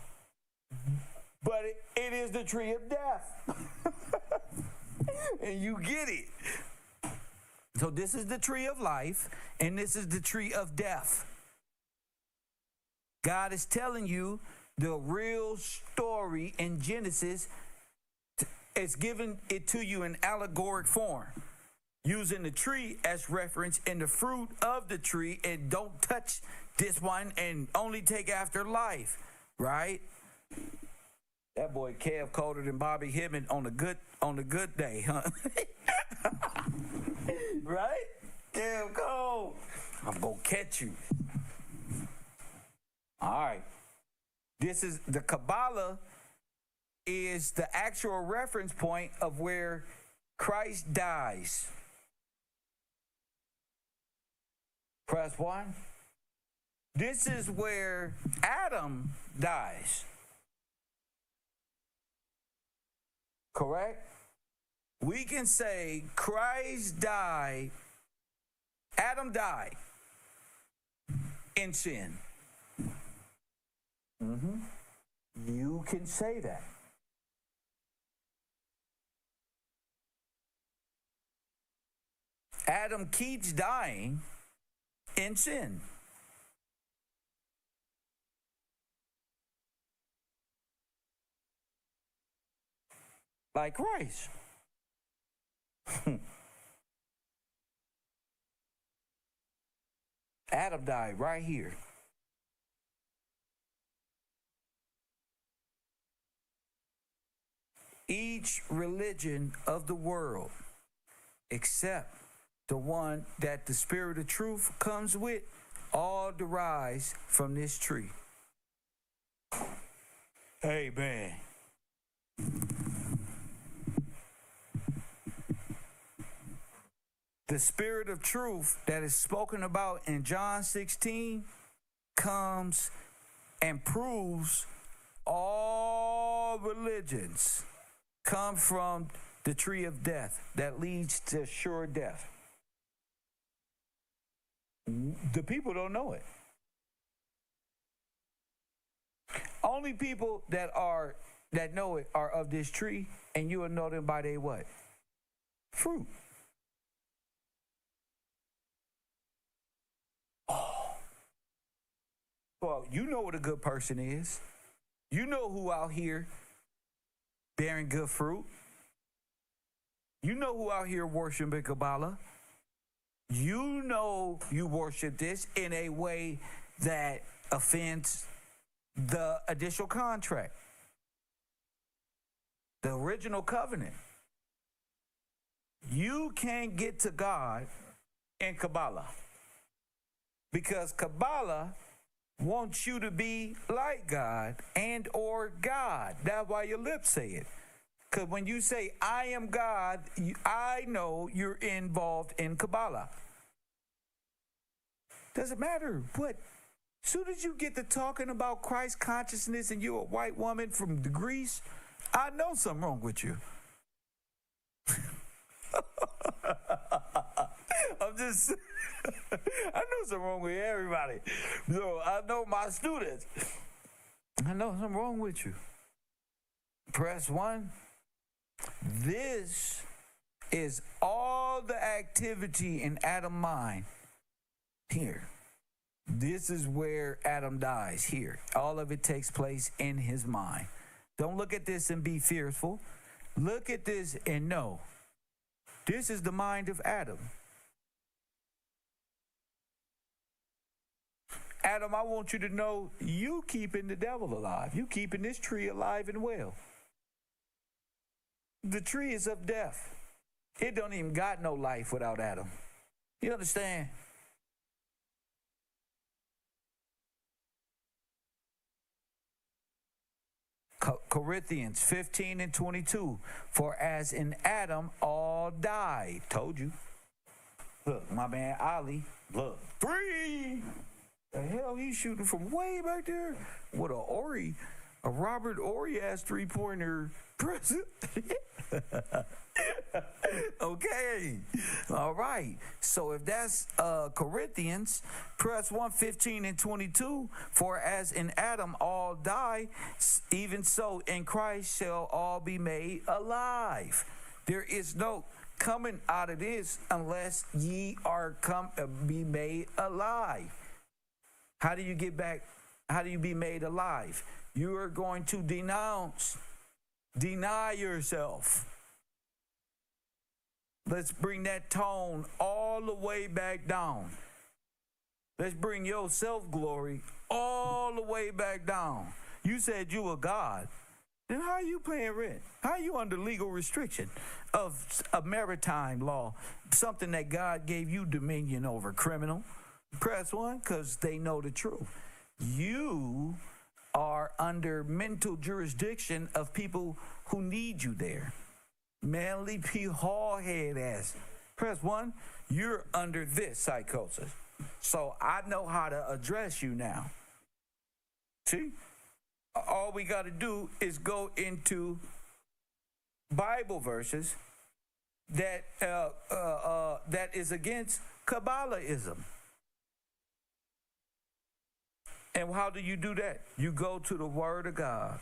but it is the tree of death. And you get it. So this is the tree of life, and this is the tree of death. God is telling you the real story in Genesis. It's giving it to you in allegoric form, using the tree as reference and the fruit of the tree, and don't touch this one and only take after life, right? That boy Kev colder than Bobby Hibben on a good day, huh? Right? Kev cold. I'm gonna catch you. All right. This is the Kabbalah, is the actual reference point of where Christ dies. Press 1. This is where Adam dies. Correct? We can say Christ died, Adam died in sin. You can say that. Adam keeps dying in sin. Like Christ. Adam died right here. Each religion of the world, except the one that the Spirit of Truth comes with, all derives from this tree. Amen. The Spirit of Truth that is spoken about in John 16 comes and proves all religions come from the tree of death that leads to sure death. The people don't know it. Only people that know it are of this tree, and you will know them by their what? Fruit. Oh. Well, you know what a good person is. You know who out here bearing good fruit. You know who out here worshiping Kabbalah. You know you worship this in a way that offends the initial contract, the original covenant. You can't get to God in Kabbalah because Kabbalah wants you to be like God and or God. That's why your lips say it. Because when you say, I am God, I know you're involved in Kabbalah. Doesn't matter what. As soon as you get to talking about Christ consciousness and you're a white woman from Greece, I know something wrong with you. I know something wrong with everybody. So I know my students. I know something wrong with you. Press 1. This is all the activity in Adam's mind here. This is where Adam dies here. All of it takes place in his mind. Don't look at this and be fearful. Look at this and know this is the mind of Adam. Adam, I want you to know you keeping the devil alive. You keeping this tree alive and well. The tree is of death. It don't even got no life without Adam. You understand? Corinthians 15 and 22. For as in Adam all died. Told you. Look, my man Ali. Look. 3. The hell he's shooting from way back there with a Robert Horry ass 3-pointer present. Okay. All right. So if that's Corinthians, press 1:15 and 22. For as in Adam all die, even so in Christ shall all be made alive. There is no coming out of this unless ye are be made alive. How do you get back? How do you be made alive? You are going to deny yourself. Let's bring that tone all the way back down. Let's bring your self-glory all the way back down. You said you were God. Then how are you paying rent? How are you under legal restriction of a maritime law, something that God gave you dominion over, criminal? Press 1, because they know the truth. You are under mental jurisdiction of people who need you there. Manly P. Hall head ass. Press 1, you're under this psychosis. So I know how to address you now. See? All we got to do is go into Bible verses that is against Kabbalahism. And how do you do that? You go to the Word of God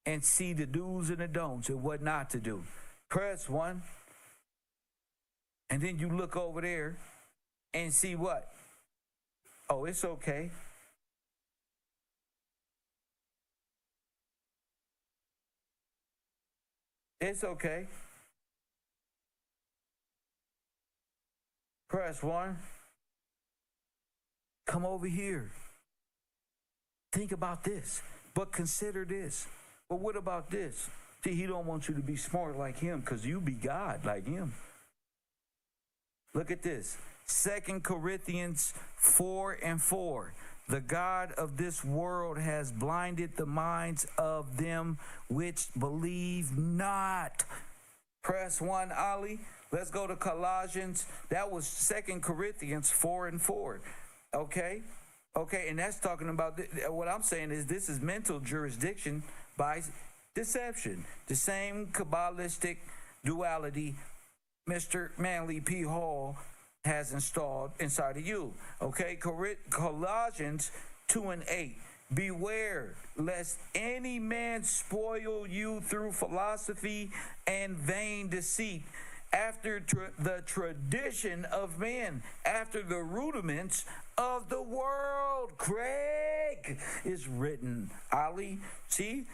and see the do's and the don'ts and what not to do. Press 1. And then you look over there and see what? Oh, it's okay. It's okay. Press 1. Come over here. Think about this, but consider this. But what about this? See, he don't want you to be smart like him because you be God like him. Look at this. 2 Corinthians 4 and 4. The God of this world has blinded the minds of them which believe not. Press 1, Ali. Let's go to Colossians. That was 2 Corinthians 4 and 4. Okay? Okay, and that's talking about, what I'm saying is this is mental jurisdiction by deception. The same Kabbalistic duality Mr. Manly P. Hall has installed inside of you. Okay, Colossians 2 and 8. Beware lest any man spoil you through philosophy and vain deceit, after the tradition of men, after the rudiments of the world. Craig is written, Ali. See?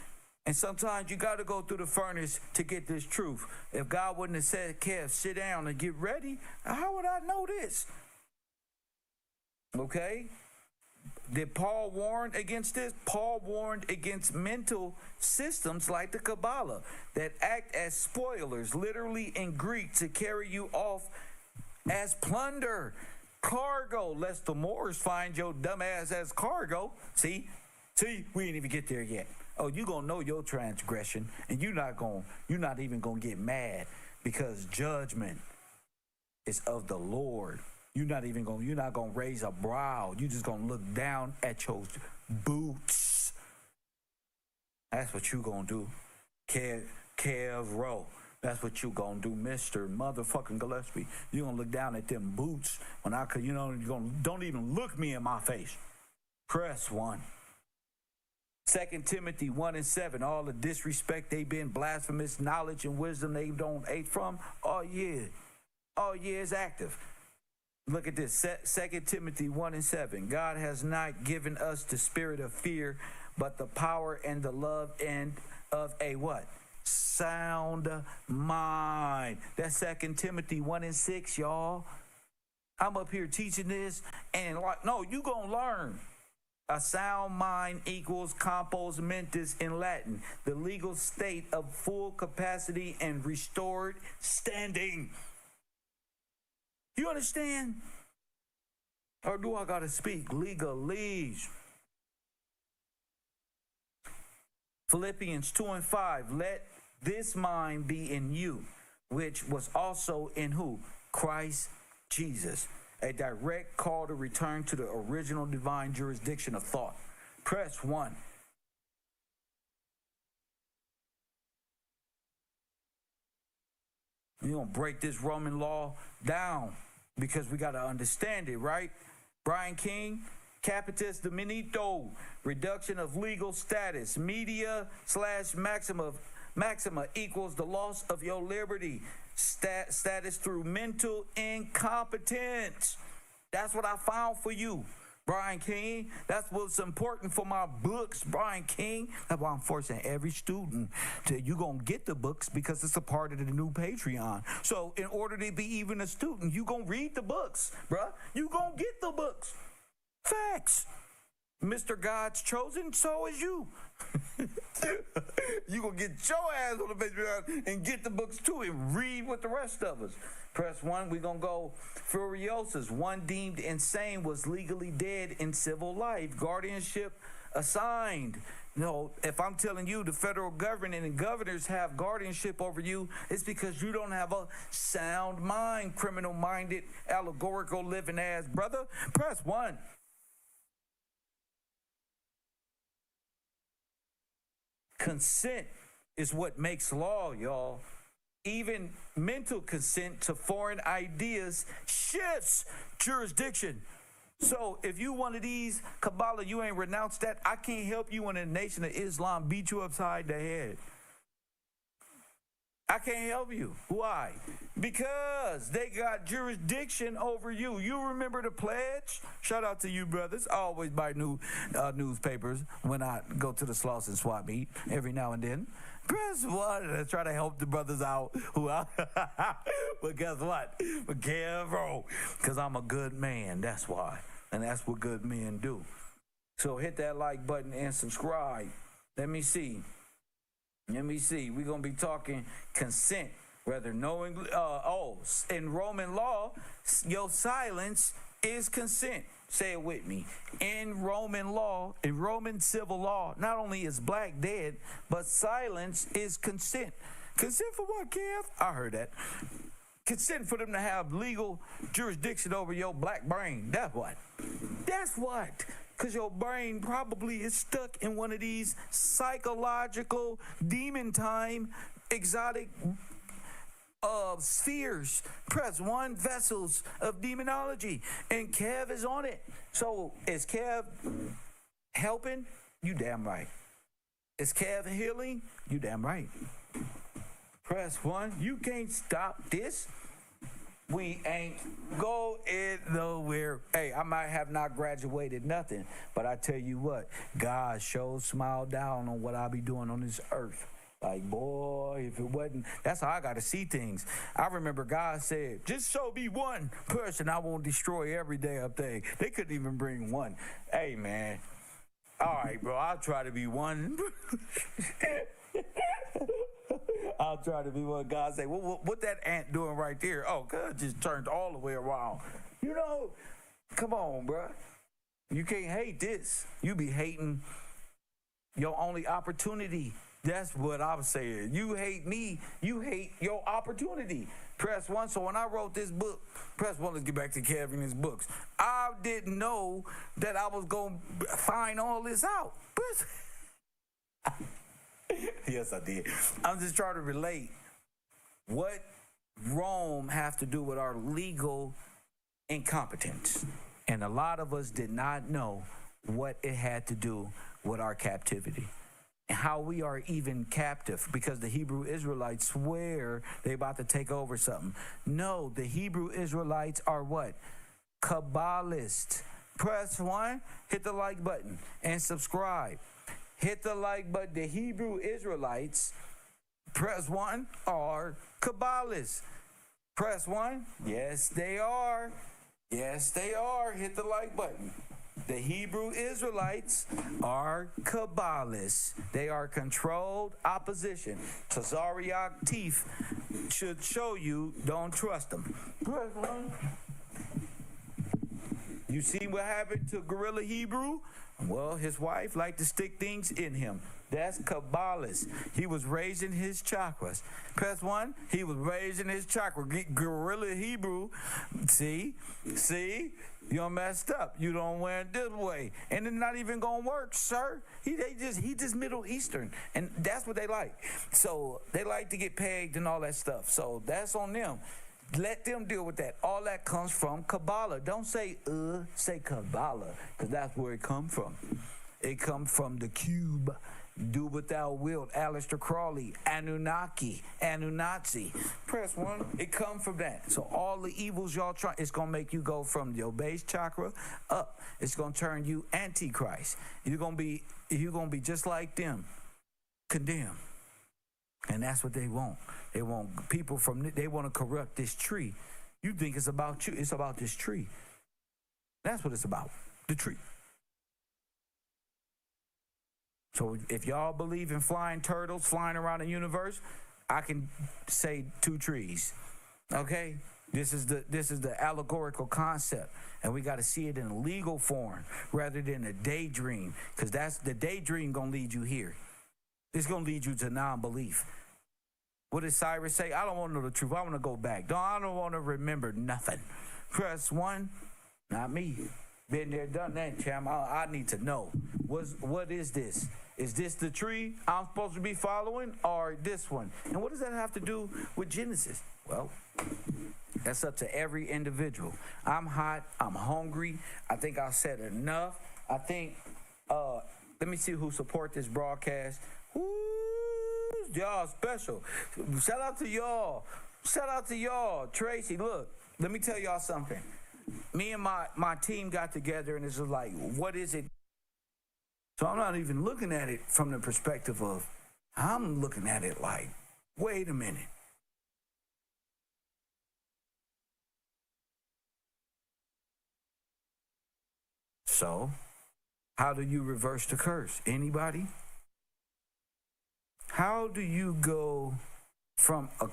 And sometimes you got to go through the furnace to get this truth. If God wouldn't have said, Kev, sit down and get ready, how would I know this? Okay? Did Paul warn against this? Paul warned against mental systems like the Kabbalah that act as spoilers, literally in Greek, to carry you off as plunder, cargo, lest the Moors find your dumb ass as cargo. See, we ain't even get there yet. Oh, you gonna know your transgression, and you're not even gonna get mad because judgment is of the Lord. You're not gonna raise a brow. You just gonna look down at your boots. That's what you gonna do. KevRow. That's what you gonna do, Mr. Motherfucking Gillespie. You gonna look down at them boots when don't even look me in my face. Press 1. Second Timothy 1:7, all the disrespect they been, blasphemous knowledge and wisdom they don't ate from. Oh yeah, it's active. Look at this. Second Timothy 1:7. God has not given us the spirit of fear, but the power and the love and of a what? Sound mind. That's Second Timothy 1:6, y'all. I'm up here teaching this, and like, no, you gonna learn. A sound mind equals compos mentis in Latin, the legal state of full capacity and restored standing. You understand? Or do I gotta speak legalese? Philippians 2:5, let this mind be in you, which was also in who? Christ Jesus. A direct call to return to the original divine jurisdiction of thought. Press 1. We're going to break this Roman law down because we got to understand it, right? Brian King, capitis dominito, reduction of legal status, media / maxima equals the loss of your liberty status through mental incompetence. That's what I found for you, Brian King. That's what's important for my books, Brian King. That's why I'm forcing every student to, you gonna get the books because it's a part of the new Patreon. So in order to be even a student, you gonna read the books, bruh. You gonna get the books. Facts. Mr. God's chosen, so is you. You gonna get your ass on the Patreon and get the books too and read with the rest of us. Press 1, we're gonna go furiosus. One deemed insane was legally dead in civil life. Guardianship assigned. No, if I'm telling you the federal government and governors have guardianship over you, it's because you don't have a sound mind, criminal-minded, allegorical living ass brother. Press 1. Consent is what makes law, y'all. Even mental consent to foreign ideas shifts jurisdiction. So if you one of these, Kabbalah, you ain't renounced that, I can't help you when the Nation of Islam beat you upside the head. I can't help you. Why? Because they got jurisdiction over you. You remember the pledge? Shout out to you, brothers. I always buy new newspapers when I go to the Slauson swap meet every now and then. Press 1 and try to help the brothers out. But guess what? But KevRow, because I'm a good man. That's why. And that's what good men do. So hit that like button and subscribe. Let me see. We're going to be talking consent, whether knowingly. In Roman law, your silence is consent. Say it with me. In Roman law, in Roman civil law, not only is black dead, but silence is consent. Consent for what, Kev? I heard that. Consent for them to have legal jurisdiction over your black brain. That's what. Because your brain probably is stuck in one of these psychological, demon time, exotic spheres. Press 1, vessels of demonology. And Kev is on it. So is Kev helping? You damn right. Is Kev healing? You damn right. Press 1. You can't stop this. We ain't going nowhere. Hey, I might have not graduated nothing, but I tell you what, God sure smiled down on what I be doing on this earth. Like, boy, if it wasn't, that's how I got to see things. I remember God said, just so be one person, I won't destroy every damn thing. They couldn't even bring one. Hey, man. All right, bro, I'll try to be one. I'll try to be what God say. What that ant doing right there? Oh, God just turned all the way around. You know, come on, bro. You can't hate this. You be hating your only opportunity. That's what I'm saying. You hate me. You hate your opportunity. Press 1. So when I wrote this book, press 1, let's get back to Kevin and his books. I didn't know that I was going to find all this out. Yes, I did. I'm just trying to relate what Rome have to do with our legal incompetence. And a lot of us did not know what it had to do with our captivity. And how we are even captive because the Hebrew Israelites swear they about to take over something. No, the Hebrew Israelites are what? Kabbalists. Press 1, hit the like button, and subscribe. Hit the like button. The Hebrew Israelites, press 1, are Kabbalists. Press 1. Yes, they are. Yes, they are. Hit the like button. The Hebrew Israelites are Kabbalists. They are controlled opposition. Tazariak Teeth should show you don't trust them. Press 1. You see what happened to Gorilla Hebrew? Well, his wife liked to stick things in him. That's Kabbalist. He was raising his chakras. Press 1, he was raising his chakra. Gorilla Hebrew, see, you're messed up. You don't went this way. And it's not even going to work, sir. He just Middle Eastern. And that's what they like. So they like to get pegged and all that stuff. So that's on them. Let them deal with that. All that comes from Kabbalah. Don't say Kabbalah, because that's where it comes from. It comes from the cube. Do what thou wilt. Aleister Crowley, Anunnaki. Press 1. It comes from that. So all the evils y'all try, it's going to make you go from your base chakra up. It's going to turn you antichrist. You're going to be just like them, condemned. And that's what they want. They want people they want to corrupt this tree. You think it's about you. It's about this tree. That's what it's about, the tree. So if y'all believe in flying turtles flying around the universe, I can say 2 trees. Okay? This is the allegorical concept, and we got to see it in a legal form rather than a daydream, because that's the daydream gonna lead you here. It's gonna lead you to non-belief. What did Cyrus say? I don't want to know the truth. I want to go back. I don't want to remember nothing. Press 1. Not me. Been there, done that, champ. I need to know. What is this? Is this the tree I'm supposed to be following, or this one? And what does that have to do with Genesis? Well, that's up to every individual. I'm hot. I'm hungry. I think I said enough. I think, let me see who support this broadcast. Woo, y'all special. Shout out to y'all. Tracy, look, let me tell y'all something. Me and my team got together, and it's just like, what is it? So I'm not even looking at it from the perspective of, I'm looking at it like, wait a minute. So, how do you reverse the curse? Anybody? How do you go from a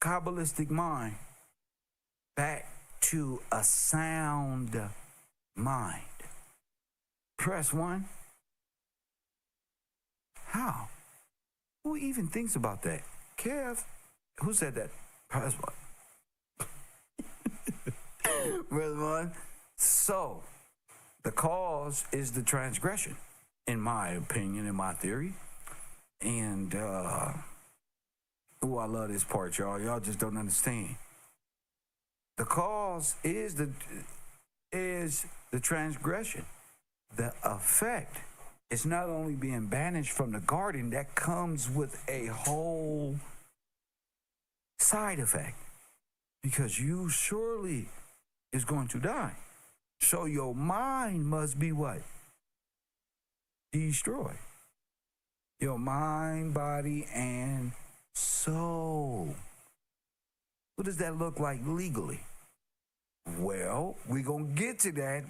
Kabbalistic mind back to a sound mind? Press 1. How? Who even thinks about that? Kev? Who said that? Press 1. Press 1. So, the cause is the transgression, in my opinion, in my theory. And, I love this part, y'all. Y'all just don't understand. The cause is the transgression. The effect is not only being banished from the garden, that comes with a whole side effect, because you surely is going to die. So your mind must be what? Destroyed. Your mind, body, and soul. What does that look like legally? Well, we're going to get to that.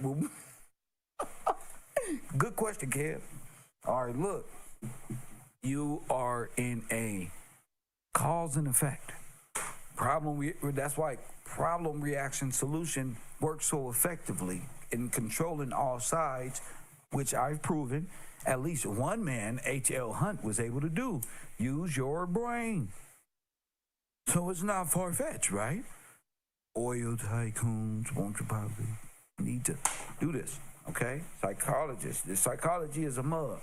Good question, Kev. All right, look. You are in a cause and effect. That's why problem, reaction, solution works so effectively in controlling all sides, which I've proven at least one man, H.L. Hunt, was able to do. Use your brain. So it's not far-fetched, right? Oil tycoons, won't you probably need to do this, okay? Psychologists. The psychology is a mug.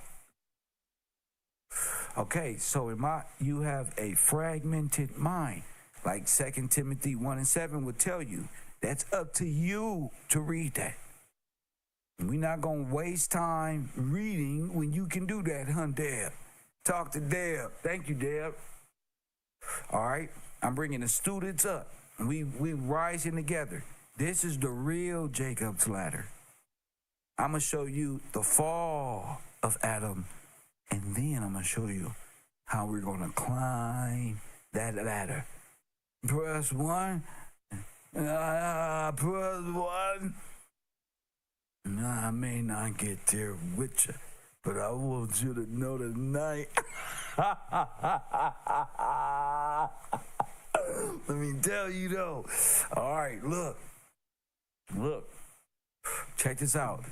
Okay, so you have a fragmented mind. Like 2 Timothy 1:7 would tell you. That's up to you to read that. We're not going to waste time reading when you can do that, huh, Deb? Talk to Deb. Thank you, Deb. All right, I'm bringing the students up. We rising together. This is the real Jacob's ladder. I'm going to show you the fall of Adam, and then I'm going to show you how we're going to climb that ladder. Press one. Press one. I may not get there with you, but I want you to know tonight. Let me tell you though. All right, look. Check this out.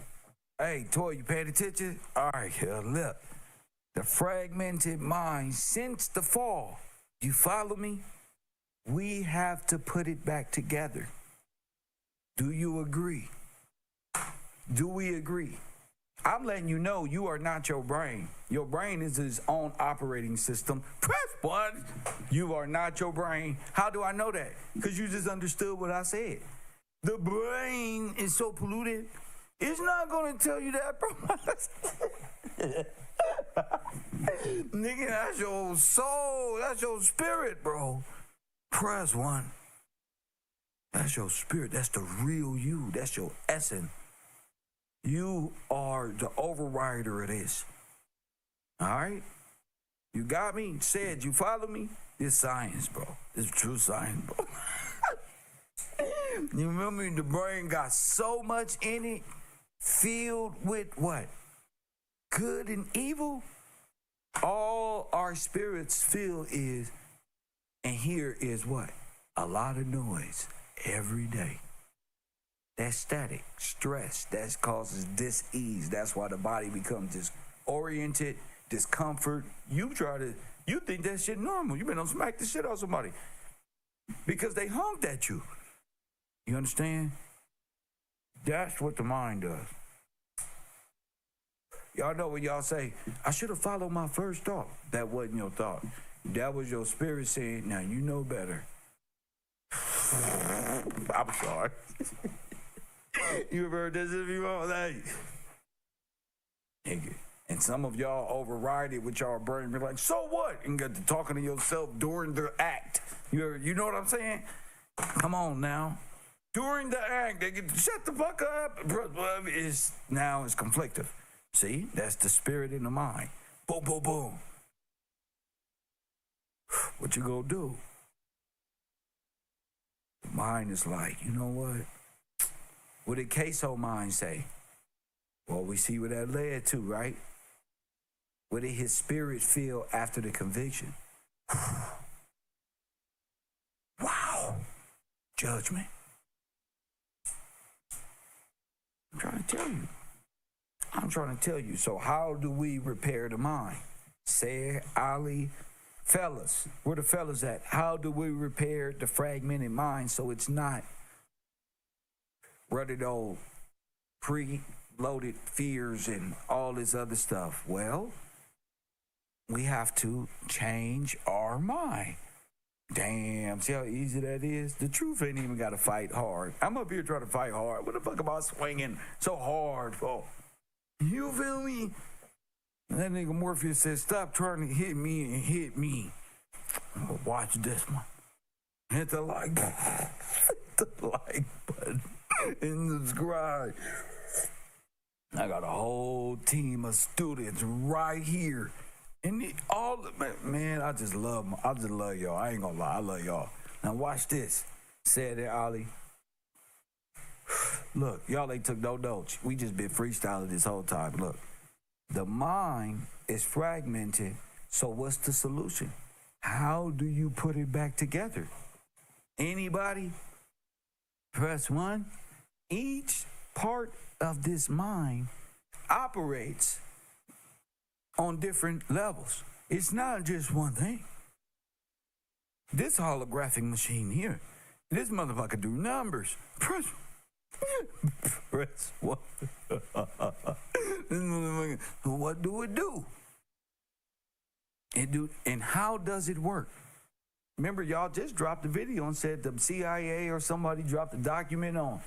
Hey, Toy, you paying attention? All right, look. The fragmented mind since the fall. You follow me? We have to put it back together. Do you agree? Do we agree? I'm letting you know you are not your brain. Your brain is its own operating system. Press one. You are not your brain. How do I know that? Because you just understood what I said. The brain is so polluted, it's not going to tell you that, bro. Nigga, that's your soul. That's your spirit, bro. Press one. That's your spirit. That's the real you. That's your essence. You are the overrider of this. All right? You got me? Said, you follow me? This science, bro. This true science, bro. You remember the brain got so much in it, filled with what? Good and evil? All our spirits feel is, and here is what? A lot of noise every day. That's static, stress, that causes dis-ease. That's why the body becomes disoriented, discomfort. You think that shit normal. You been on smack the shit out of somebody because they honked at you. You understand? That's what the mind does. Y'all know when y'all say, I should have followed my first thought. That wasn't your thought. That was your spirit saying, now you know better. I'm sorry. You ever heard this interview all day? And some of y'all override it with y'all brain. Be like, so what? And get to talking to yourself during the act. You know what I'm saying? Come on now. During the act, they get to shut the fuck up. It's conflictive. See, that's the spirit in the mind. Boom, boom, boom. What you gonna do? The mind is like, you know what? What did Queso mind say? Well, we see what that led to, right? What did his spirit feel after the conviction? Wow. Judgment. I'm trying to tell you. So how do we repair the mind? Say, Ali, fellas, where the fellas at? How do we repair the fragmented mind so it's not rutted old, pre-loaded fears and all this other stuff? Well, we have to change our mind. Damn, see how easy that is? The truth ain't even got to fight hard. I'm up here trying to fight hard. What the fuck am I swinging so hard for? You feel me? And that nigga Morpheus said, stop trying to hit me and hit me. Watch this one. Hit the like button. Hit the like button. And subscribe. I got a whole team of students right here. And man, I just love y'all. I ain't gonna lie, I love y'all. Now watch this. Said it, Ollie. Look, y'all ain't took no notes. We just been freestyling this whole time. Look, the mind is fragmented. So what's the solution? How do you put it back together? Anybody? Press one. Each part of this mind operates on different levels. It's not just one thing. This holographic machine here, this motherfucker do numbers. Press what? What do it do? And how does it work? Remember, y'all just dropped the video and said the CIA or somebody dropped a document on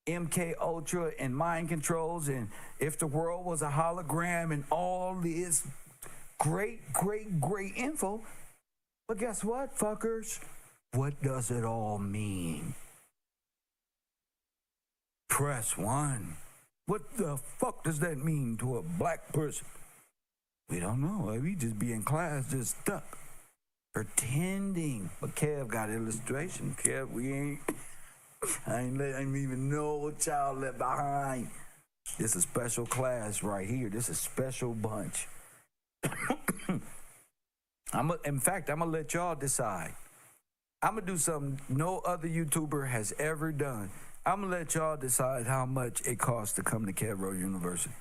MK Ultra and mind controls, and if the world was a hologram and all this great info. But guess what, fuckers? What does it all mean? Press 1. What the fuck does that mean to a black person? We don't know. We just be in class just stuck, pretending. But Kev got illustration. Kev, I ain't even know what y'all left behind. This is a special class right here. This is a special bunch. In fact, I'm gonna let y'all decide. I'm gonna do something no other YouTuber has ever done. I'm gonna let y'all decide how much it costs to come to KevRow University.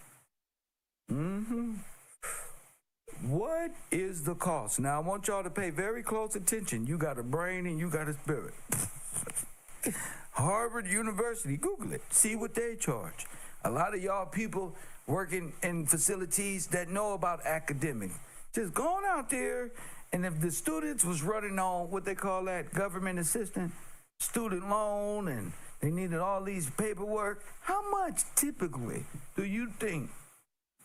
What is the cost? Now I want y'all to pay very close attention. You got a brain and you got a spirit. Harvard University, Google it. See what they charge. A lot of y'all people working in facilities that know about academic, just going out there, and if the students was running on what they call that government assistance, student loan, and they needed all these paperwork, how much typically do you think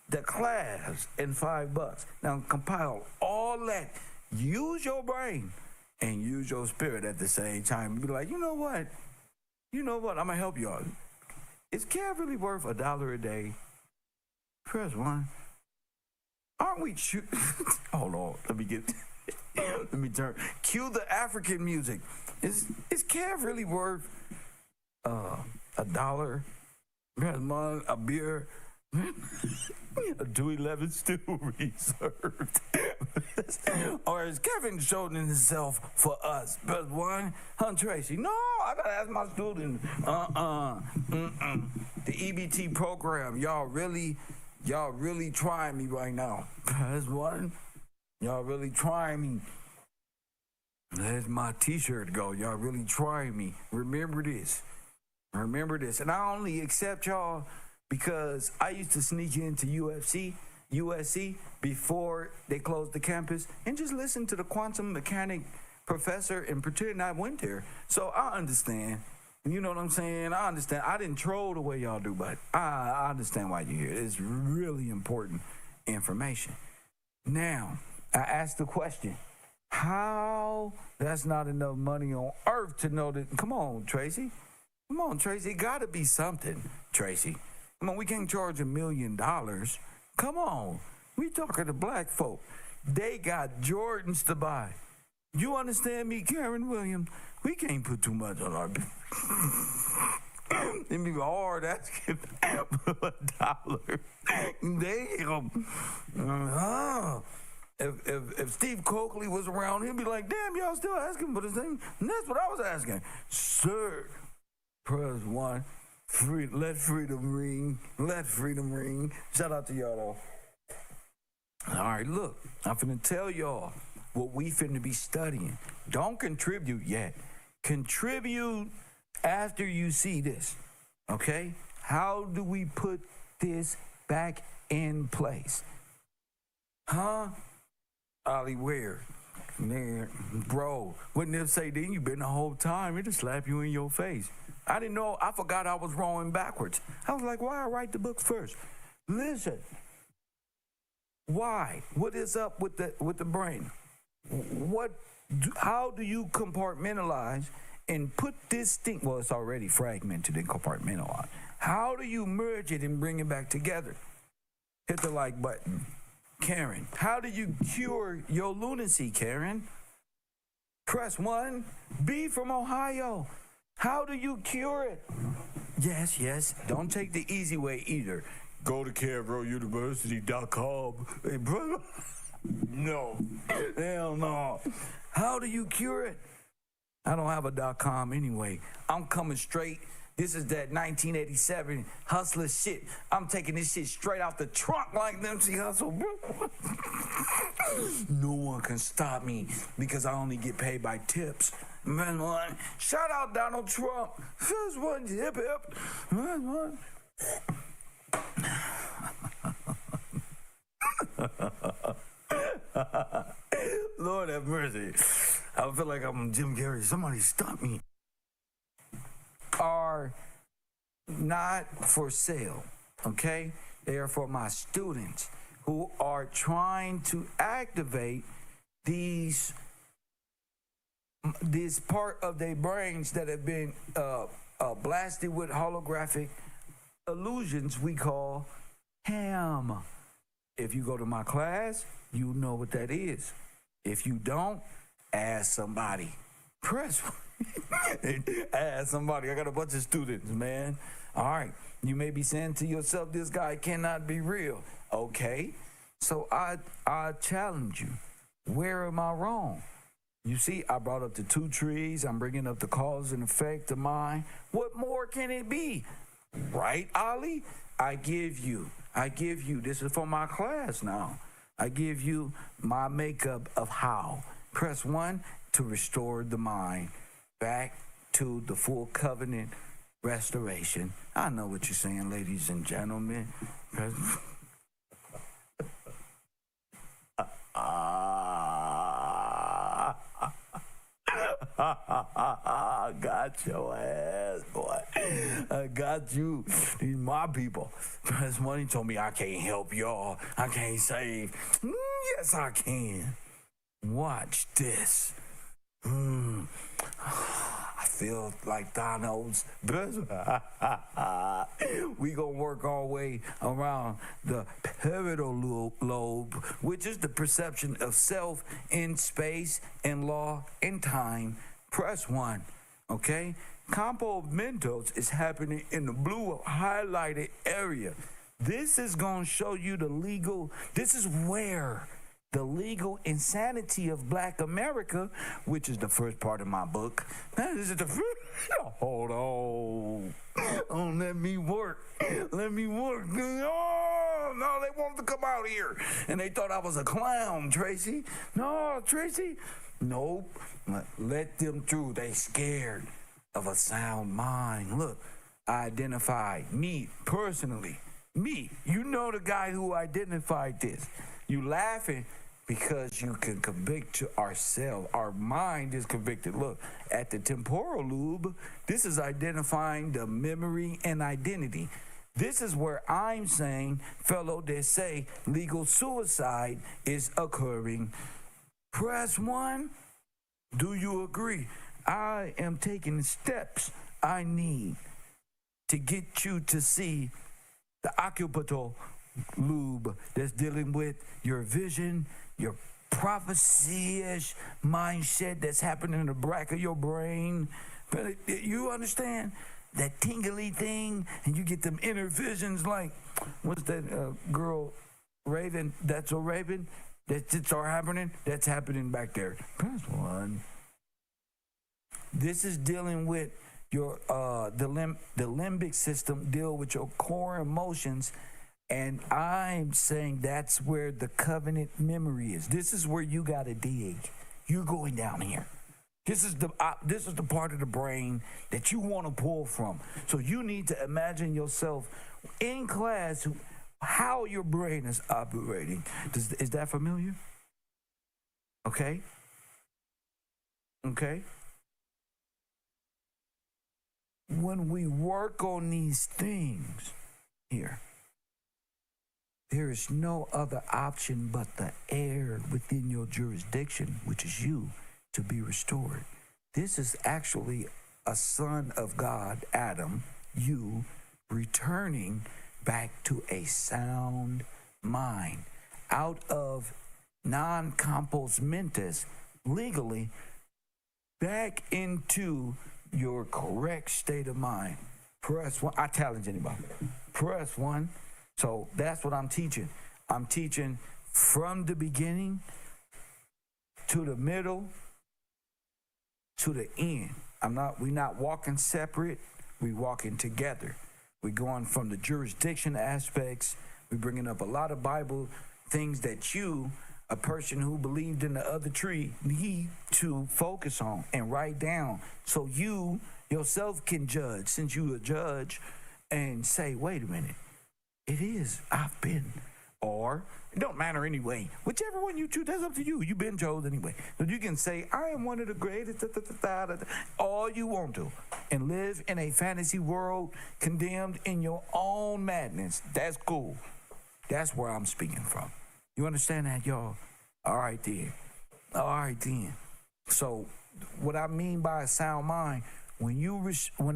the class in $5? Now compile all that, use your brain and use your spirit at the same time. Be like, you know what, I'm gonna help y'all. Is Kev really worth $1 a day? Press 1. Aren't we hold on, let me turn. Cue the African music. Is Kev really worth $1? Press 1, a beer. A 211 still reserved. Or is Kevin showing himself for us? Press 1, Hunt Tracy. No, I gotta ask my student. The EBT program, y'all really trying me right now. Press 1. Y'all really trying me. There's my t-shirt go. Y'all really trying me. Remember this. And I only accept y'all because I used to sneak into USC before they closed the campus and just listen to the quantum mechanic professor and pretend I went there. So I understand. You know what I'm saying? I understand. I didn't troll the way y'all do, but I understand why you're here. It's really important information. Now, I asked the question, how that's not enough money on earth to know that, come on, Tracy. It gotta be something, Tracy. Come on, we can't charge $1 million. Come on, we talking to black folk. They got Jordans to buy. You understand me, Karen Williams? We can't put too much on our It'd be hard asking for $1. Damn. If Steve Coakley was around, he'd be like, damn, y'all still asking for this thing? And that's what I was asking. Sir, press 1. Let freedom ring. Shout out to y'all, though. All right, look, I'm finna tell y'all what we finna be studying. Don't contribute yet. Contribute after you see this, okay? How do we put this back in place? Huh? Ollie Ware. Man, bro, wouldn't it say then you been the whole time? It'll slap you in your face. I didn't know. I forgot I was rowing backwards. I was like, why I write the books first? Listen. Why? What is up with the brain? How do you compartmentalize and put this thing? Well, it's already fragmented and compartmentalized. How do you merge it and bring it back together? Hit the like button. Karen, how do you cure your lunacy, Karen? Press 1. B from Ohio. How do you cure it? Yes. Don't take the easy way either. Go to KevRowUniversity.com. Hey, brother. No. Hell no. How do you cure it? I don't have a .com anyway. I'm coming straight. This is that 1987 hustler shit. I'm taking this shit straight out the trunk like Nipsey Hussle, bro. No one can stop me because I only get paid by tips. Man, one. Shout out Donald Trump. First one, hip hip. Man, one. Lord have mercy. I feel like I'm Jim Carrey. Somebody stop me. not for sale, okay? They are for my students who are trying to activate these this part of their brains that have been blasted with holographic illusions we call ham. If you go to my class, you know what that is. If you don't, ask somebody. Press. Ask somebody. I got a bunch of students, man. All right. You may be saying to yourself, this guy cannot be real. Okay. So I challenge you. Where am I wrong? You see, I brought up the two trees. I'm bringing up the cause and effect of mine. What more can it be? Right, Ali? I give you, this is for my class now. I give you my makeup of how. Press 1 to restore the mind back to the full covenant restoration. I know what you're saying, ladies and gentlemen. I got your ass, boy. I got you. These my people. Press Money told me I can't help y'all. I can't save. Yes, I can. Watch this. I feel like Thanos. We gonna work our way around the parietal lobe, which is the perception of self in space and law and time. Press 1, okay? Campo Mentos is happening in the blue highlighted area. This is gonna show you this is where the legal insanity of Black America, which is the first part of my book. This is the hold on. Oh, let me work. Let me work. Oh, no, they wanted to come out here. And they thought I was a clown, Tracy. No, Tracy. Nope. Let them through. They scared of a sound mind. Look, I identified me personally. Me. You know the guy who identified this. You laughing because you can convict ourselves. Our mind is convicted. Look, at the temporal lobe, this is identifying the memory and identity. This is where I'm saying, fellow, they say legal suicide is occurring. Press 1. Do you agree? I am taking the steps I need to get you to see the occipital lobe that's dealing with your vision, your prophecy-ish mindset that's happening in the back of your brain. But you understand that tingly thing, and you get them inner visions like, what's that girl, Raven? That's a Raven? That's all happening? That's happening back there. Press 1. This is dealing with your the limbic system, deal with your core emotions. And I'm saying that's where the covenant memory is. This is where you got to dig. You're going down here. This is the part of the brain that you want to pull from. So you need to imagine yourself in class, how your brain is operating. Is that familiar? Okay? Okay? When we work on these things here, there is no other option but the air within your jurisdiction, which is you, to be restored. This is actually a son of God, Adam, you, returning back to a sound mind, out of non-compos mentis, legally, back into your correct state of mind. Press 1. I challenge anybody. Press 1. So that's what I'm teaching. I'm teaching from the beginning to the middle to the end. We're not walking separate. We're walking together. We're going from the jurisdiction aspects. We're bringing up a lot of Bible things that you, a person who believed in the other tree, need to focus on and write down so you yourself can judge, since you a judge, and say, wait a minute. It is. I've been Or, it don't matter anyway. Whichever one you choose, that's up to you. You've been chosen anyway. So you can say, I am one of the greatest, all you want to. And live in a fantasy world condemned in your own madness. That's cool. That's where I'm speaking from. You understand that, y'all? All right, then. All right, then. So, what I mean by a sound mind, when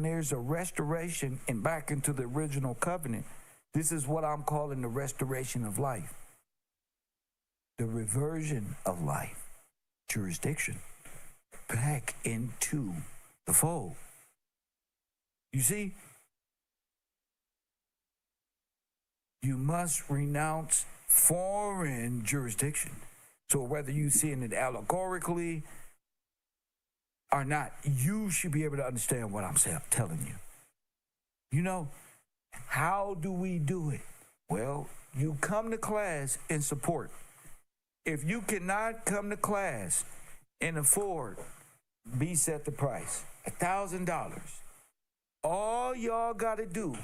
there's a restoration and back into the original covenant, this is what I'm calling the restoration of life. The reversion of life, jurisdiction, back into the fold. You see, you must renounce foreign jurisdiction. So whether you see it allegorically or not, you should be able to understand what I'm telling you. You know, how do we do it? Well, you come to class and support. If you cannot come to class and afford, B set the price, $1,000. All y'all got to do,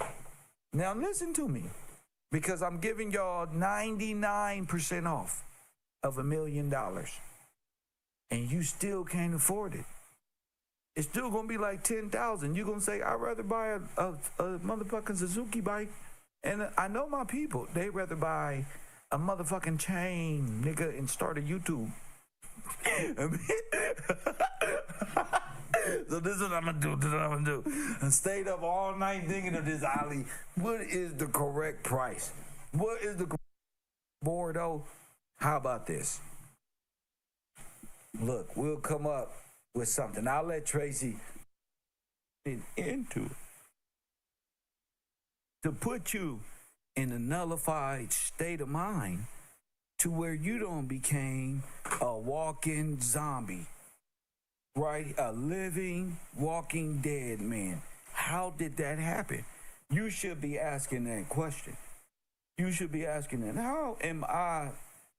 now listen to me, because I'm giving y'all 99% off of $1 million, and you still can't afford it. It's still gonna be like 10,000. You're gonna say, I'd rather buy a motherfucking Suzuki bike. And I know my people, they'd rather buy a motherfucking chain, nigga, and start a YouTube. So this is what I'm gonna do. And stayed up all night thinking of this, Ali. What is the correct price? What is the Bordeaux? How about this? Look, we'll come up with something. I'll let Tracy get into it. To put you in a nullified state of mind to where you don't become a walking zombie, right? A living, walking dead man. How did that happen? You should be asking that question. You should be asking that. How am I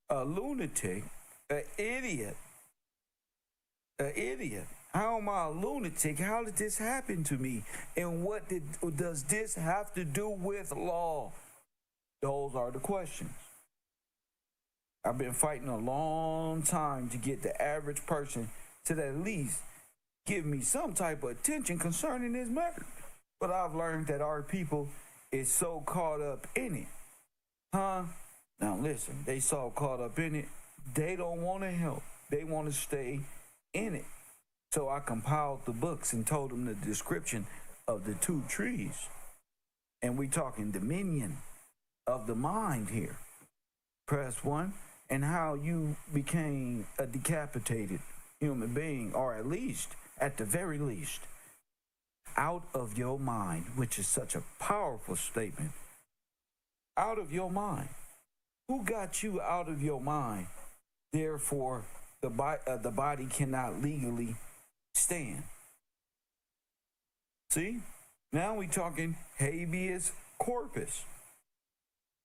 a lunatic, an idiot? An idiot. How am I a lunatic? How did this happen to me? And what does this have to do with law? Those are the questions. I've been fighting a long time to get the average person to at least give me some type of attention concerning this matter. But I've learned that our people is so caught up in it. Now listen, they so caught up in it, they don't want to help. They want to stay in it. So I compiled the books and told them the description of the two trees. And we talking dominion of the mind here. Press 1. And how you became a decapitated human being, or at least, at the very least, out of your mind, which is such a powerful statement. Out of your mind. Who got you out of your mind? Therefore, the body cannot legally stand. See? Now we talking habeas corpus.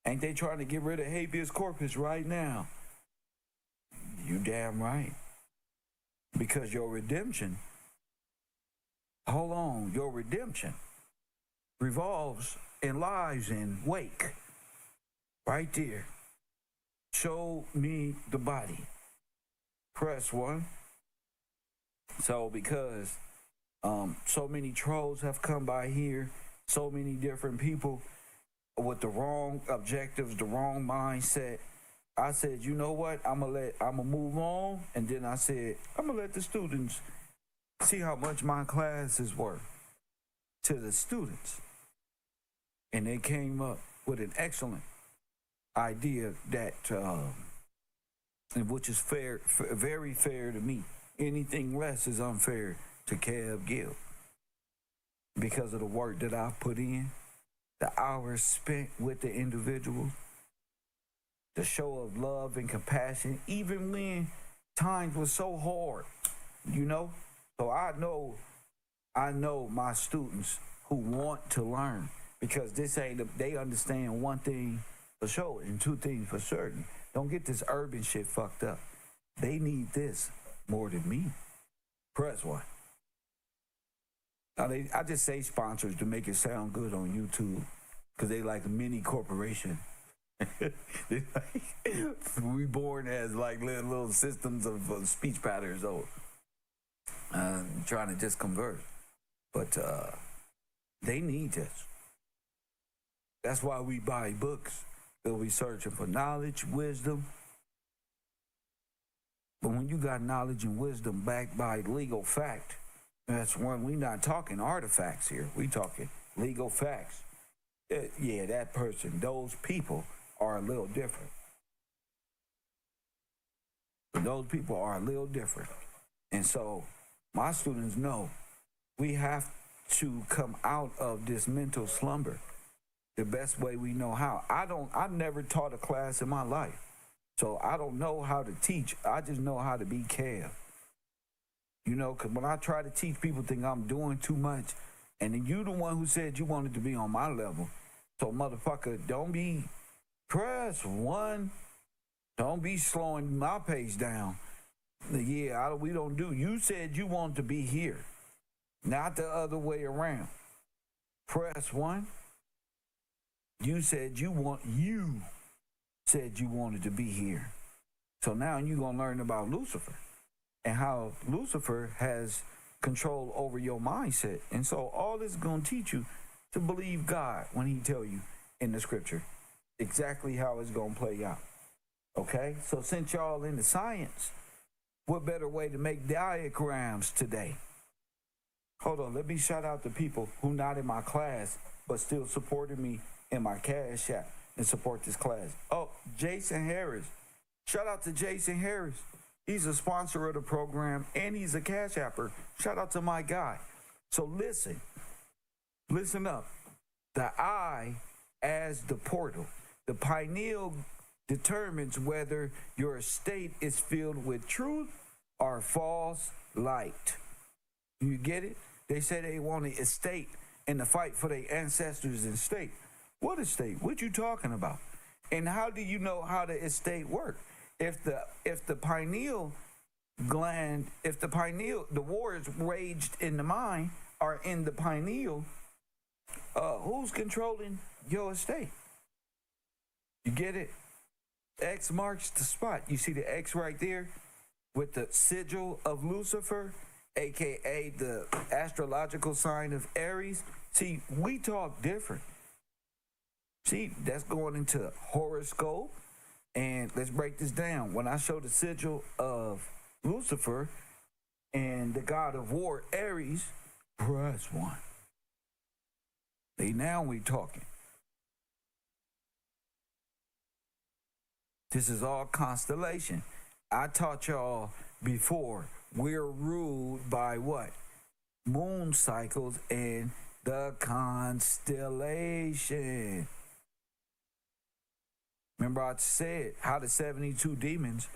Ain't they trying to get rid of habeas corpus right now? You damn right. Because your redemption, your redemption revolves and lies in wake. Right there. Show me the body. Press 1. So because so many trolls have come by here, so many different people with the wrong objectives, the wrong mindset, I said, you know what? I'm gonna move on. And then I said, I'm gonna let the students see how much my class is worth to the students. And they came up with an excellent idea that, which is fair, very fair to me. Anything less is unfair to Kev Gill because of the work that I've put in, the hours spent with the individual, the show of love and compassion, even when times were so hard, you know? So I know my students who want to learn, because they understand one thing for sure and two things for certain. Don't get this urban shit fucked up. They need this more than me. Press 1. Now I just say sponsors to make it sound good on YouTube, because they like a mini corporation. We born as like little systems of speech patterns, though, trying to just convert. But they need this. That's why we buy books. They'll be searching for knowledge, wisdom. But when you got knowledge and wisdom backed by legal fact, that's when we not talking artifacts here. We talking legal facts. Yeah, that person, those people are a little different. Those people are a little different. And so my students know we have to come out of this mental slumber the best way we know how. I've never taught a class in my life. So I don't know how to teach. I just know how to be Kev. You know, because when I try to teach, people think I'm doing too much. And then you the one who said you wanted to be on my level. So motherfucker, don't be press one. Don't be slowing my pace down. Yeah, we don't do. You said you wanted to be here, not the other way around. Press one. You said you wanted to be here. So now you're going to learn about Lucifer and how Lucifer has control over your mindset. And so all this is going to teach you to believe God when he tell you in the scripture exactly how it's going to play out. Okay? So since y'all into science, what better way to make diagrams today? Hold on, let me shout out the people who not in my class but still supported me in my Cash App and support this class. Oh, Jason Harris. Shout out to Jason Harris. He's a sponsor of the program and he's a Cash Apper. Shout out to my guy. So listen up. The eye as the portal. The pineal determines whether your estate is filled with truth or false light. You get it? They say they want an estate in the fight for their ancestors' estate. What estate? What you talking about? And how do you know how the estate work? If the pineal gland, the wars waged in the mind are in the pineal, who's controlling your estate? You get it? X marks the spot. You see the X right there with the sigil of Lucifer, aka the astrological sign of Aries. See, we talk different. See, that's going into horoscope. And let's break this down. When I show the sigil of Lucifer and the god of war, Aries, press one. See, now we talking. This is all constellation. I taught y'all before, we're ruled by what? Moon cycles and the constellation. Remember I said how the 72 demons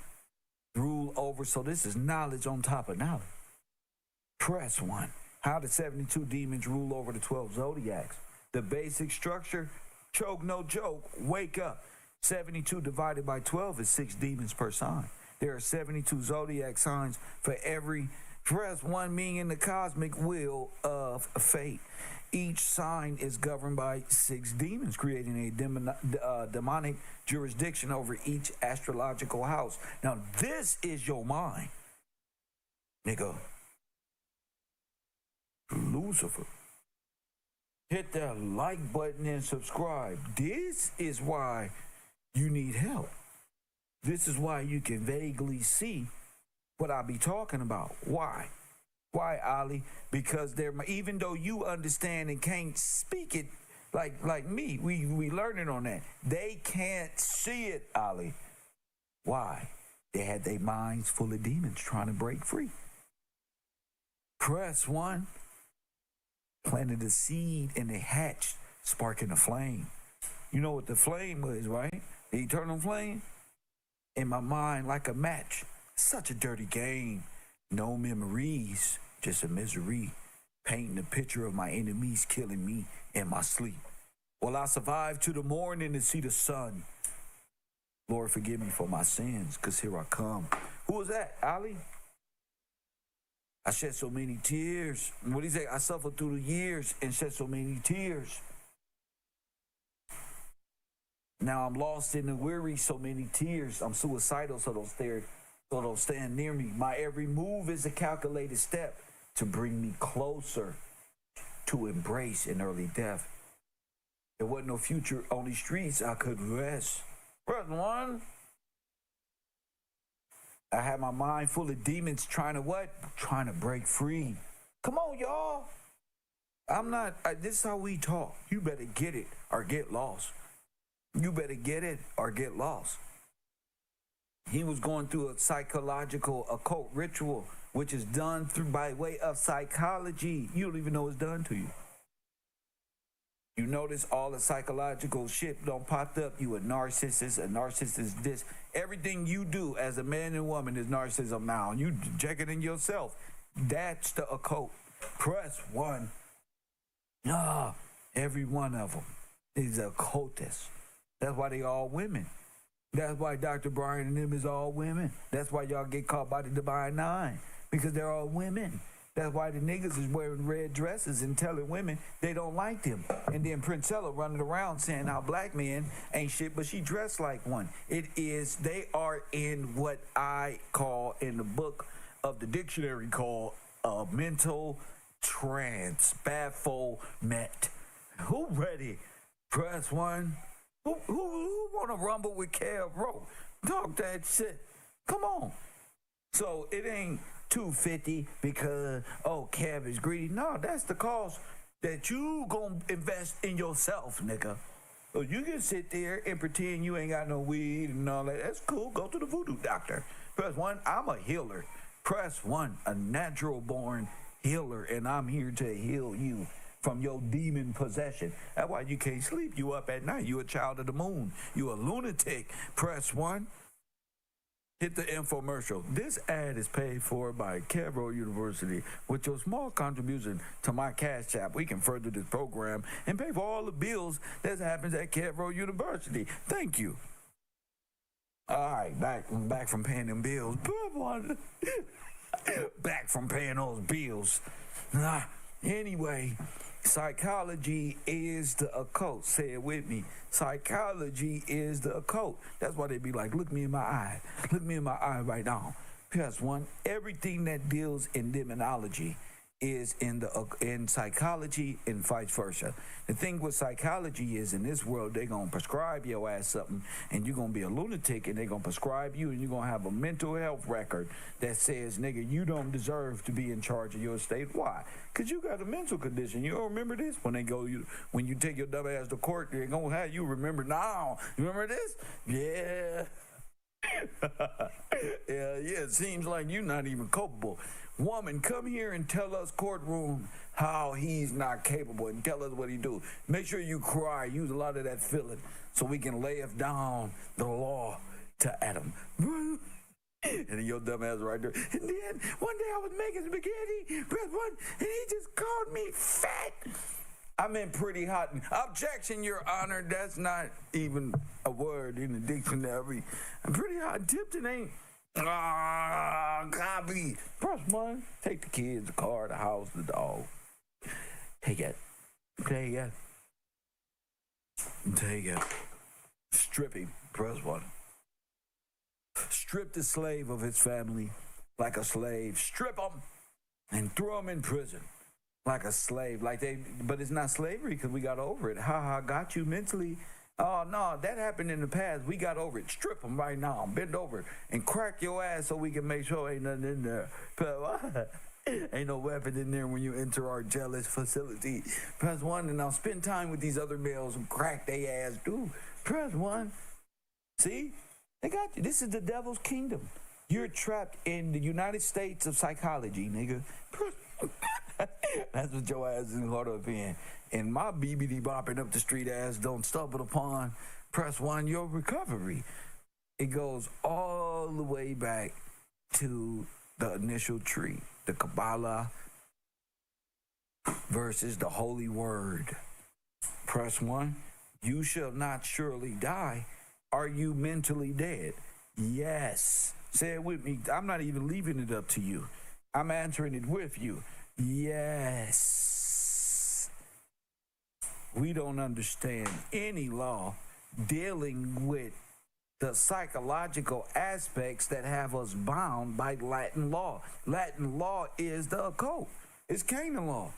rule over, so this is knowledge on top of knowledge. Press one. How the 72 demons rule over the 12 zodiacs. The basic structure, choke no joke, wake up. 72 divided by 12 is 6 demons per sign. There are 72 zodiac signs for every press one, meaning the cosmic wheel of fate. Each sign is governed by 6 demons, creating a demonic jurisdiction over each astrological house. Now, this is your mind, nigga. Lucifer. Hit that like button and subscribe. This is why you need help. This is why you can vaguely see what I be talking about. Why? Why, Ali? Because even though you understand and can't speak it like me, we learning on that. They can't see it, Ali. Why? They had their minds full of demons trying to break free. Press one. Planted a seed and it hatched, sparking a flame. You know what the flame was, right? The eternal flame? In my mind, like a match. Such a dirty game. No memories, just a misery. Painting a picture of my enemies killing me in my sleep. Will I survive to the morning to see the sun? Lord, forgive me for my sins, because here I come. Who was that, Ali? I shed so many tears. What do you say? I suffered through the years and shed so many tears. Now I'm lost in the weary, so many tears. I'm suicidal, so don't stand near me. My every move is a calculated step to bring me closer to embrace an early death. There wasn't no future on these streets I could rest. Press one. I had my mind full of demons trying to what? Trying to break free. Come on, y'all. I'm not, this is how we talk. You better get it or get lost. You better get it or get lost. He was going through a psychological occult ritual, which is done through by way of psychology. You don't even know it's done to you. You notice all the psychological shit don't pop up. You a narcissist this. Everything you do as a man and woman is narcissism now. You check it in yourself. That's the occult. Press one. Every one of them is occultist. That's why they all women. That's why Dr. Brian and them is all women. That's why y'all get caught by the Divine Nine, because they're all women. That's why the niggas is wearing red dresses and telling women they don't like them. And then Princella running around saying how black men ain't shit, but she dressed like one. They are in what I call in the book of the dictionary called a mental trance, bafflement. Who ready? Press one. Who want to rumble with KevRow? Talk that shit. Come on. So it ain't 250 because, Kev is greedy. No, that's the cost that you gonna invest in yourself, nigga. So you can sit there and pretend you ain't got no weed and all that. That's cool. Go to the voodoo doctor. Press one. I'm a healer. Press one. A natural born healer, and I'm here to heal you from your demon possession. That's why you can't sleep. You up at night. You a child of the moon. You a lunatic. Press one. Hit the infomercial. This ad is paid for by KevRow University. With your small contribution to my cash app, we can further this program and pay for all the bills that happens at KevRow University. Thank you. All right, back from paying them bills. Back from paying those bills. Anyway, psychology is the occult. Say it with me. Psychology is the occult. That's why they be like, look me in my eye. Look me in my eye right now. Press one. Everything that deals in demonology is in psychology and vice versa. The thing with psychology is in this world, they're going to prescribe your ass something and you're going to be a lunatic and they're going to prescribe you and you're going to have a mental health record that says, nigga, you don't deserve to be in charge of your state. Why? Because you got a mental condition. You don't remember this? When you take your dumb ass to court, they're going to have you remember now. You remember this? Yeah. Yeah, it seems like you're not even culpable. Woman, come here and tell us, courtroom, how he's not capable and tell us what he do. Make sure you cry. Use a lot of that feeling so we can lay down the law to Adam. And then your dumb ass right there. And then one day I was making spaghetti, press one, and he just called me fat. I meant pretty hot. Objection, Your Honor. That's not even a word in the dictionary. I'm pretty hot. Tipton ain't. Copy. Press one. Take the kids, the car, the house, the dog. Take it. Take it. Take it. Strip him. Press one. Strip the slave of his family like a slave. Strip him and throw him in prison. Like a slave, but it's not slavery because we got over it. Got you mentally. Oh, no, that happened in the past. We got over it. Strip them right now. Bend over and crack your ass so we can make sure ain't nothing in there. Ain't no weapon in there when you enter our jealous facility. Press one, and I'll spend time with these other males and crack their ass, dude. Press one. See? They got you. This is the devil's kingdom. You're trapped in the United States of psychology, nigga. That's what your ass is caught up in. And my BBD bopping up the street ass don't stumble upon. Press one, your recovery. It goes all the way back to the initial tree, the Kabbalah versus the Holy Word. Press one, you shall not surely die. Are you mentally dead? Yes. Say it with me. I'm not even leaving it up to you. I'm answering it with you. Yes. We don't understand any law dealing with the psychological aspects that have us bound by Latin law. Latin law is the occult. It's Canaan law.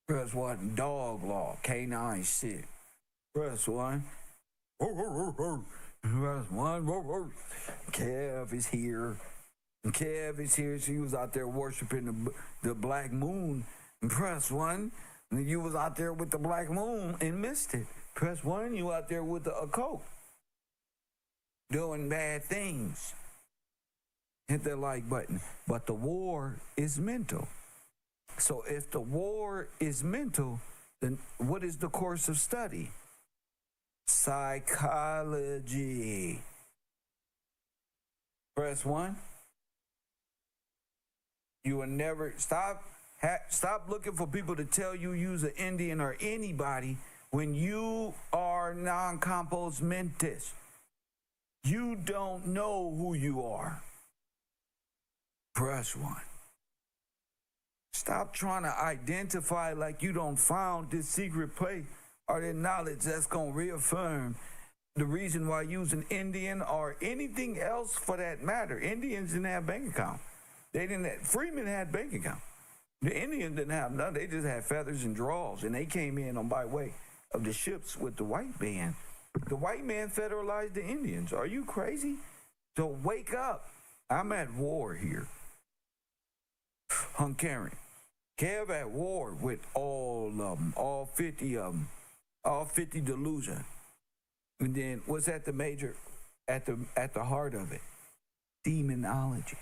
Press 1, dog law, canine shit. Press 1. Press 1. Kev is here. Kev is here. She was out there worshiping the black moon. Press 1. And you was out there with the black moon and missed it. Press 1. You out there with the occult. Doing bad things. Hit that like button. But the war is mental. So if the war is mental, then what is the course of study? Psychology. Press 1. You will never stop looking for people to tell you use an Indian or anybody when you are non-compos mentis. You don't know who you are. Press 1. Stop trying to identify like you don't found this secret place or the knowledge that's going to reaffirm the reason why using Indian or anything else for that matter. Indians didn't have bank account. Freemen had bank account. The Indians didn't have none. They just had feathers and draws, and they came in on by way of the ships with the white man. The white man federalized the Indians. Are you crazy? So wake up. I'm at war here. Hungarian. Kev at war with all of them, all 50 of them, all 50 delusion. And then what's at the heart of it? Demonology.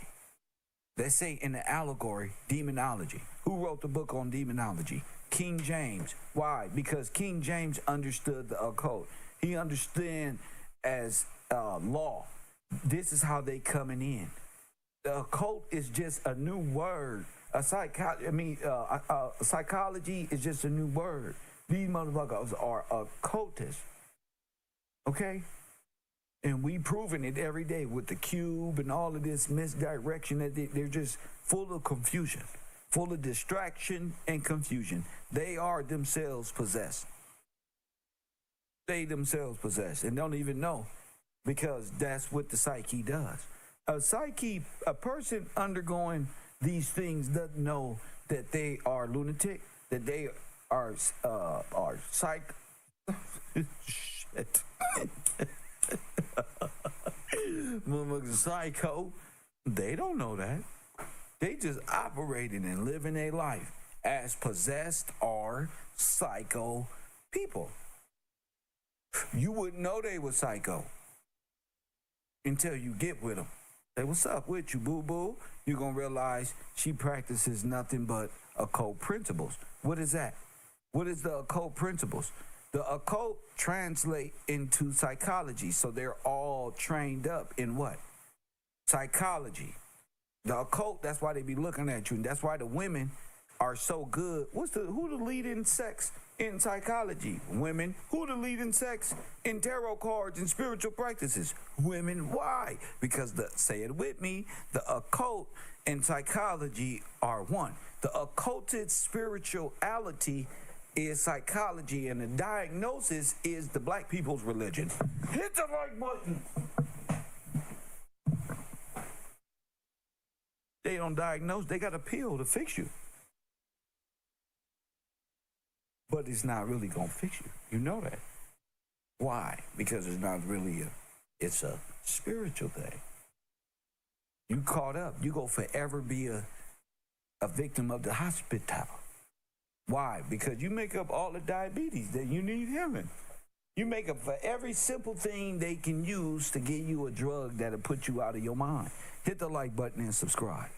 They say in the allegory, demonology. Who wrote the book on demonology? King James. Why? Because King James understood the occult. He understood as law. This is how they coming in. The occult is just a new word. Psychology is just a new word. These motherfuckers are occultists. Okay? And we proving it every day with the cube and all of this misdirection that they're just full of confusion, full of distraction and confusion. They are themselves possessed. They themselves possessed and don't even know, because that's what the psyche does. A person undergoing these things doesn't know that they are lunatic, that they are psych. Shit. Motherfuckers psycho. They don't know that. They just operating and living their life as possessed or psycho people. You wouldn't know they were psycho until you get with them. Say, what's up with you, boo-boo? You're going to realize she practices nothing but occult principles. What is that? What is the occult principles? The occult translate into psychology, so they're all trained up in what? Psychology. The occult, that's why they be looking at you, and that's why the women are so good. Who the leading sex in psychology? Women. Who the leading sex in tarot cards and spiritual practices? Women. Why? Because say it with me, the occult and psychology are one. The occulted spirituality is psychology, and the diagnosis is the black people's religion. Hit the like button. They don't diagnose, they got a pill to fix you. But it's not really gonna fix you. You know that. Why? Because it's not really it's a spiritual thing. You caught up, you go forever be a victim of the hospital. Why? Because you make up all the diabetes that you need healing. You make up for every simple thing they can use to give you a drug that'll put you out of your mind. Hit the like button and subscribe.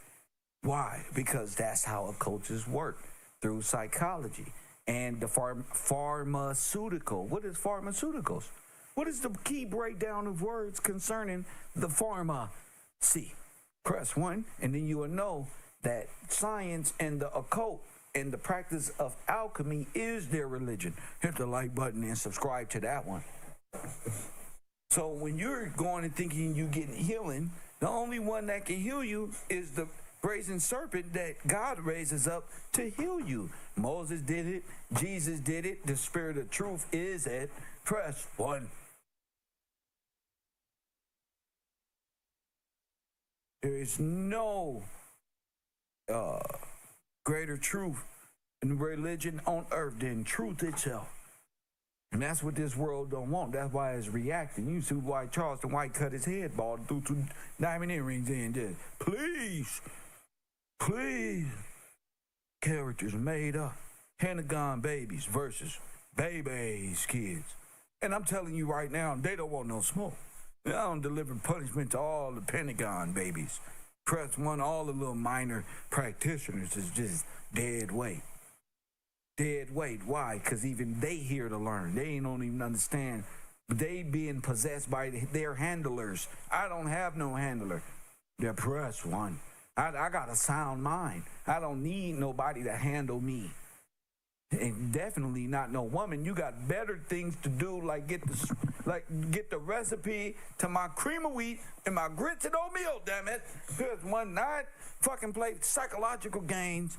Why? Because that's how occultists work, through psychology and the pharmaceutical. What is pharmaceuticals? What is the key breakdown of words concerning the pharmacy? Press 1, and then you will know that science and the occult and the practice of alchemy is their religion. Hit the like button and subscribe to that one. So when you're going and thinking you getting healing, the only one that can heal you is brazen serpent that God raises up to heal you. Moses did it. Jesus did it. The spirit of truth is it. Press 1. There is no greater truth in religion on earth than truth itself. And that's what this world don't want. That's why it's reacting. You see why Charleston White cut his head bald, threw 2 diamond earrings in there. Please. Characters made up. Pentagon babies versus babies kids. And I'm telling you right now, they don't want no smoke. I don't deliver punishment to all the Pentagon babies. Press 1, all the little minor practitioners is just dead weight. Dead weight. Why? Because even they here to learn. They don't even understand. They being possessed by their handlers. I don't have no handler. They're press 1. I got a sound mind. I don't need nobody to handle me. And definitely not no woman. You got better things to do, like get the recipe to my cream of wheat and my grits and oatmeal, damn it. Because one night, fucking play psychological games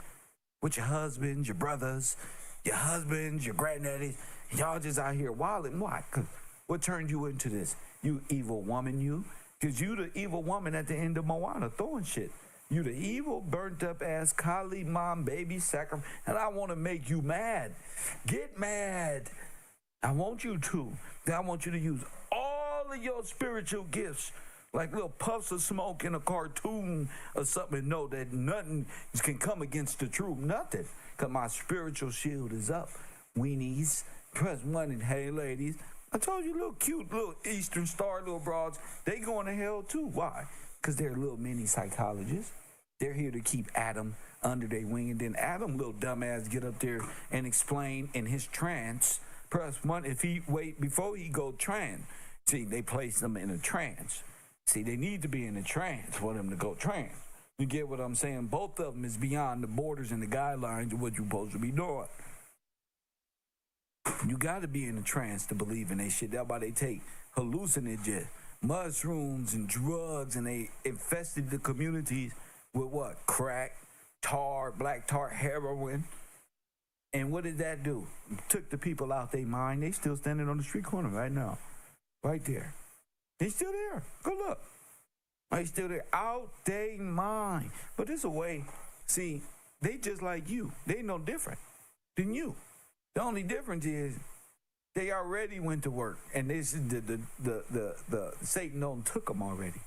with your husbands, your brothers, your granddaddies. Y'all just out here wilding. Why? Cause what turned you into this? You evil woman, you. Because you the evil woman at the end of Moana throwing shit. You the evil, burnt up ass, Kali mom, baby, sacrifice. And I want to make you mad. Get mad. I want you to. I want you to use all of your spiritual gifts like little puffs of smoke in a cartoon or something, and know that nothing can come against the truth. Nothing. Because my spiritual shield is up. Weenies. Press 1 and hey, ladies. I told you, little cute little Eastern Star little broads, they going to hell too. Why? Because they're little mini psychologists. They're here to keep Adam under their wing. And then Adam, little dumbass, get up there and explain in his trance. Press 1, if he wait before he go trance. See, they place them in a trance. See, they need to be in a trance for them to go trance. You get what I'm saying? Both of them is beyond the borders and the guidelines of what you're supposed to be doing. You got to be in a trance to believe in that shit. That's why they take hallucinogens, mushrooms, and drugs, and they infested the communities with what? Crack, tar, black tar, heroin. And what did that do? Took the people out their mind. They still standing on the street corner right now. Right there. They still there. Go look. They still there. Out they mind. But there's a way. See, they just like you. They no different than you. The only difference is they already went to work, and this is the Satan done took them already.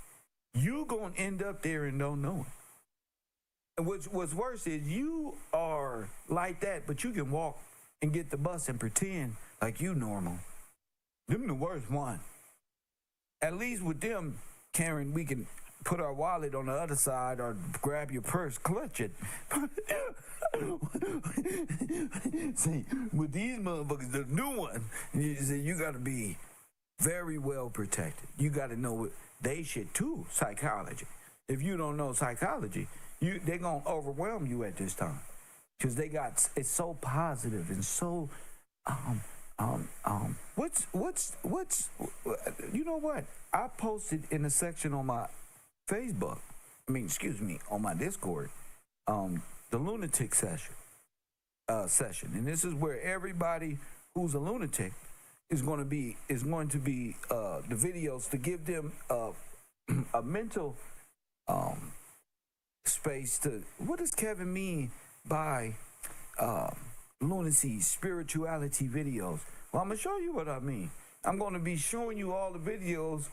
You gonna end up there and don't know it. And what's worse is you are like that, but you can walk and get the bus and pretend like you normal. Them the worst one. At least with them, Karen, we can put our wallet on the other side or grab your purse, clutch it. See, with these motherfuckers, the new one, you got to be very well protected. You got to know what they should too, psychology. If you don't know psychology, they're going to overwhelm you at this time. Because it's so positive and so, you know what? I posted in a section on my Facebook, on my Discord, the lunatic session. And this is where everybody who's a lunatic is going to be the videos to give them a mental space to. What does Kevin mean by lunacy, spirituality videos? Well, I'm gonna show you what I mean. I'm going to be showing you all the videos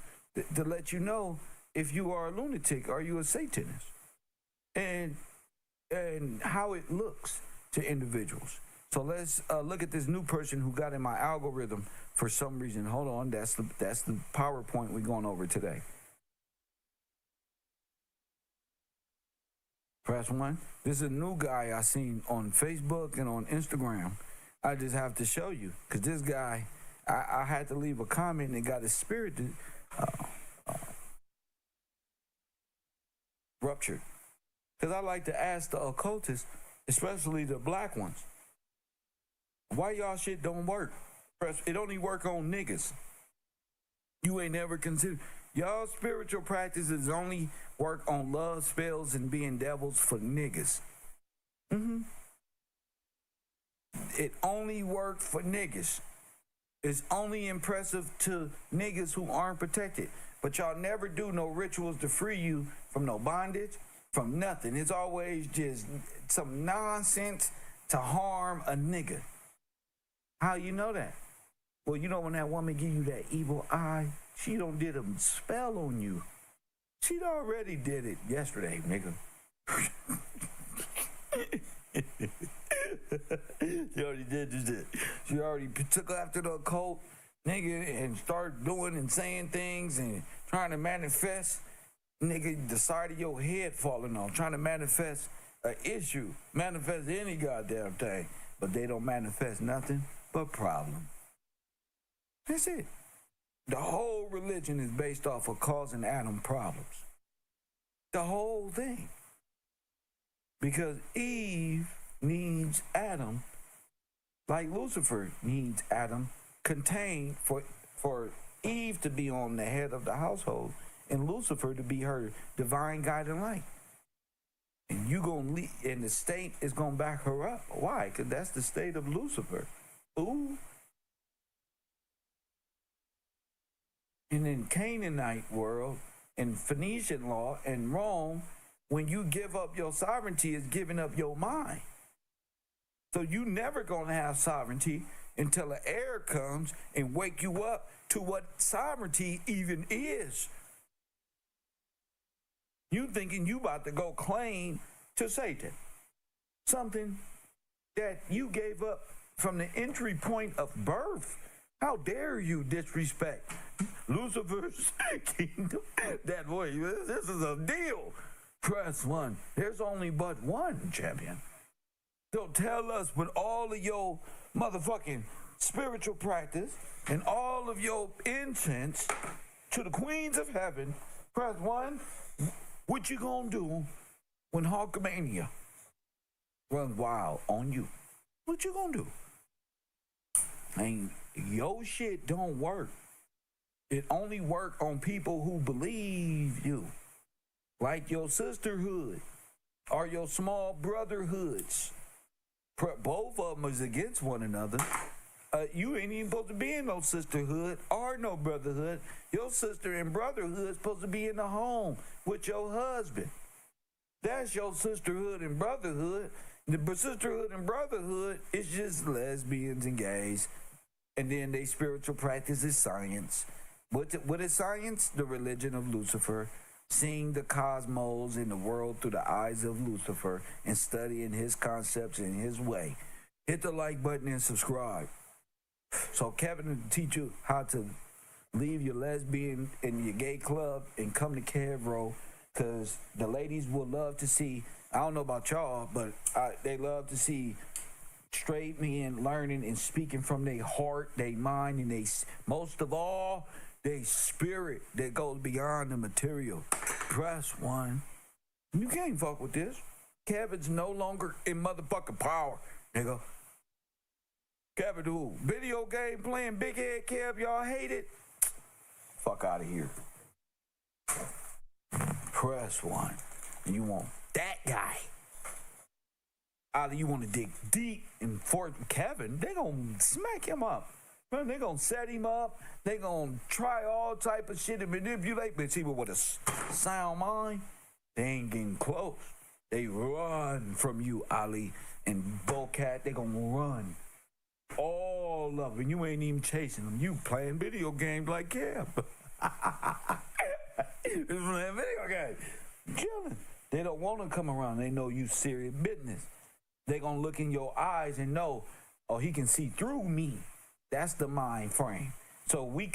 to let you know if you are a lunatic, are you a Satanist, and how it looks to individuals. So let's look at this new person who got in my algorithm for some reason. Hold on, that's the PowerPoint we're going over today. Press 1. This is a new guy I seen on Facebook and on Instagram. I just have to show you because this guy, I had to leave a comment and got his spirit ruptured. Because I like to ask the occultists, especially the black ones, why y'all shit don't work? It only work on niggas. You ain't never considered. Y'all spiritual practices only work on love spells and being devils for niggas. It only worked for niggas. It's only impressive to niggas who aren't protected. But y'all never do no rituals to free you from no bondage, from nothing. It's always just some nonsense to harm a nigga. How you know that? Well, you know when that woman give you that evil eye, she don't did a spell on you. She already did it yesterday, nigga. She already did this shit. She already took after the occult, nigga, and started doing and saying things and trying to manifest, nigga, the side of your head falling off, trying to manifest an issue, manifest any goddamn thing, but they don't manifest nothing but problem. That's it. The whole religion is based off of causing Adam problems. The whole thing. Because Eve needs Adam, like Lucifer needs Adam, contained for Eve to be on the head of the household and Lucifer to be her divine guiding light. And you gonna leave, and the state is gonna back her up. Why? Because that's the state of Lucifer. Ooh. And in Canaanite world, in Phoenician law, and Rome, when you give up your sovereignty, it's giving up your mind. So you never gonna have sovereignty until an heir comes and wake you up to what sovereignty even is. You thinking you about to go claim to Satan something that you gave up from the entry point of birth. How dare you disrespect Lucifer's kingdom? That way, this is a deal. Press 1. There's only but one champion. So tell us with all of your motherfucking spiritual practice and all of your incense to the queens of heaven, press 1, what you gonna do when Hulkamania runs wild on you? What you gonna do? And your shit don't work. It only work on people who believe you. Like your sisterhood or your small brotherhoods. Both of them is against one another. You ain't even supposed to be in no sisterhood or no brotherhood. Your sister and brotherhood is supposed to be in the home with your husband. That's your sisterhood and brotherhood. The sisterhood and brotherhood is just lesbians and gays. And then they spiritual practice is science. What is science? The religion of Lucifer. Seeing the cosmos and the world through the eyes of Lucifer and studying his concepts in his way. Hit the like button and subscribe. So Kevin will teach you how to leave your lesbian and your gay club and come to KevRow, because the ladies will love to see, I don't know about y'all, but they love to see straight men learning and speaking from their heart, their mind, and most of all, their spirit that goes beyond the material. Press 1. You can't fuck with this. Kevin's no longer in motherfucking power, nigga. Kevin who? Video game playing Big Head Kev, y'all hate it? Fuck out of here. Press 1. And you want that guy. Either you want to dig deep and for Kevin, they gonna smack him up. They gonna set him up. They gonna try all type of shit to manipulate. But see, with a sound mind, they ain't getting close. They run from you, Ali and Bocat. They gonna run. All of them. You ain't even chasing them. You playing video games like Kev. Playing video games. Killing. They don't want to come around. They know you serious business. They gonna look in your eyes and know, oh, he can see through me. That's the mind frame. So we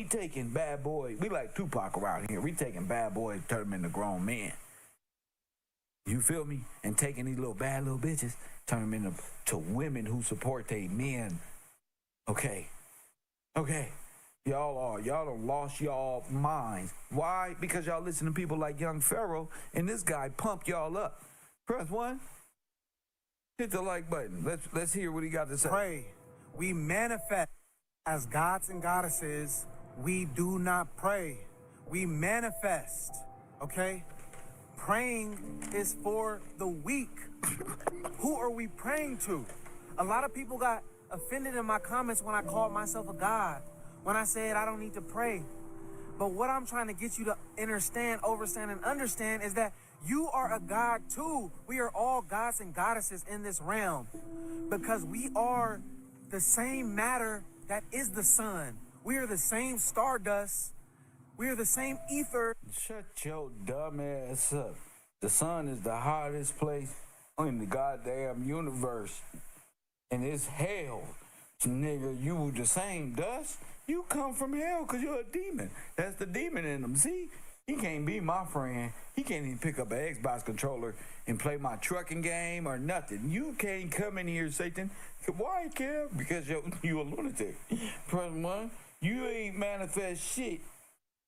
taking bad boys. We like Tupac around here. We taking bad boys, turn them into grown men. You feel me? And taking these little bad little bitches, turn them into women who support their men. Okay. Y'all done lost y'all minds. Why? Because y'all listen to people like Young Pharaoh, and this guy pumped y'all up. Press 1. Hit the like button. Let's hear what he got to say. Pray. We manifest as gods and goddesses. We do not pray. We manifest, okay? Praying is for the weak. Who are we praying to? A lot of people got offended in my comments when I called myself a God, when I said I don't need to pray. But what I'm trying to get you to understand, overstand, and understand is that you are a God too. We are all gods and goddesses in this realm because we are the same matter that is the sun. We are the same stardust. We are the same ether. Shut your dumb ass up. The sun is the hottest place in the goddamn universe. And it's hell. Nigga, you the same dust. You come from hell because you're a demon. That's the demon in him. See? He can't be my friend. He can't even pick up an Xbox controller and play my trucking game or nothing. You can't come in here, Satan. Why, Kev? Because you a lunatic. Press 1, you ain't manifest shit.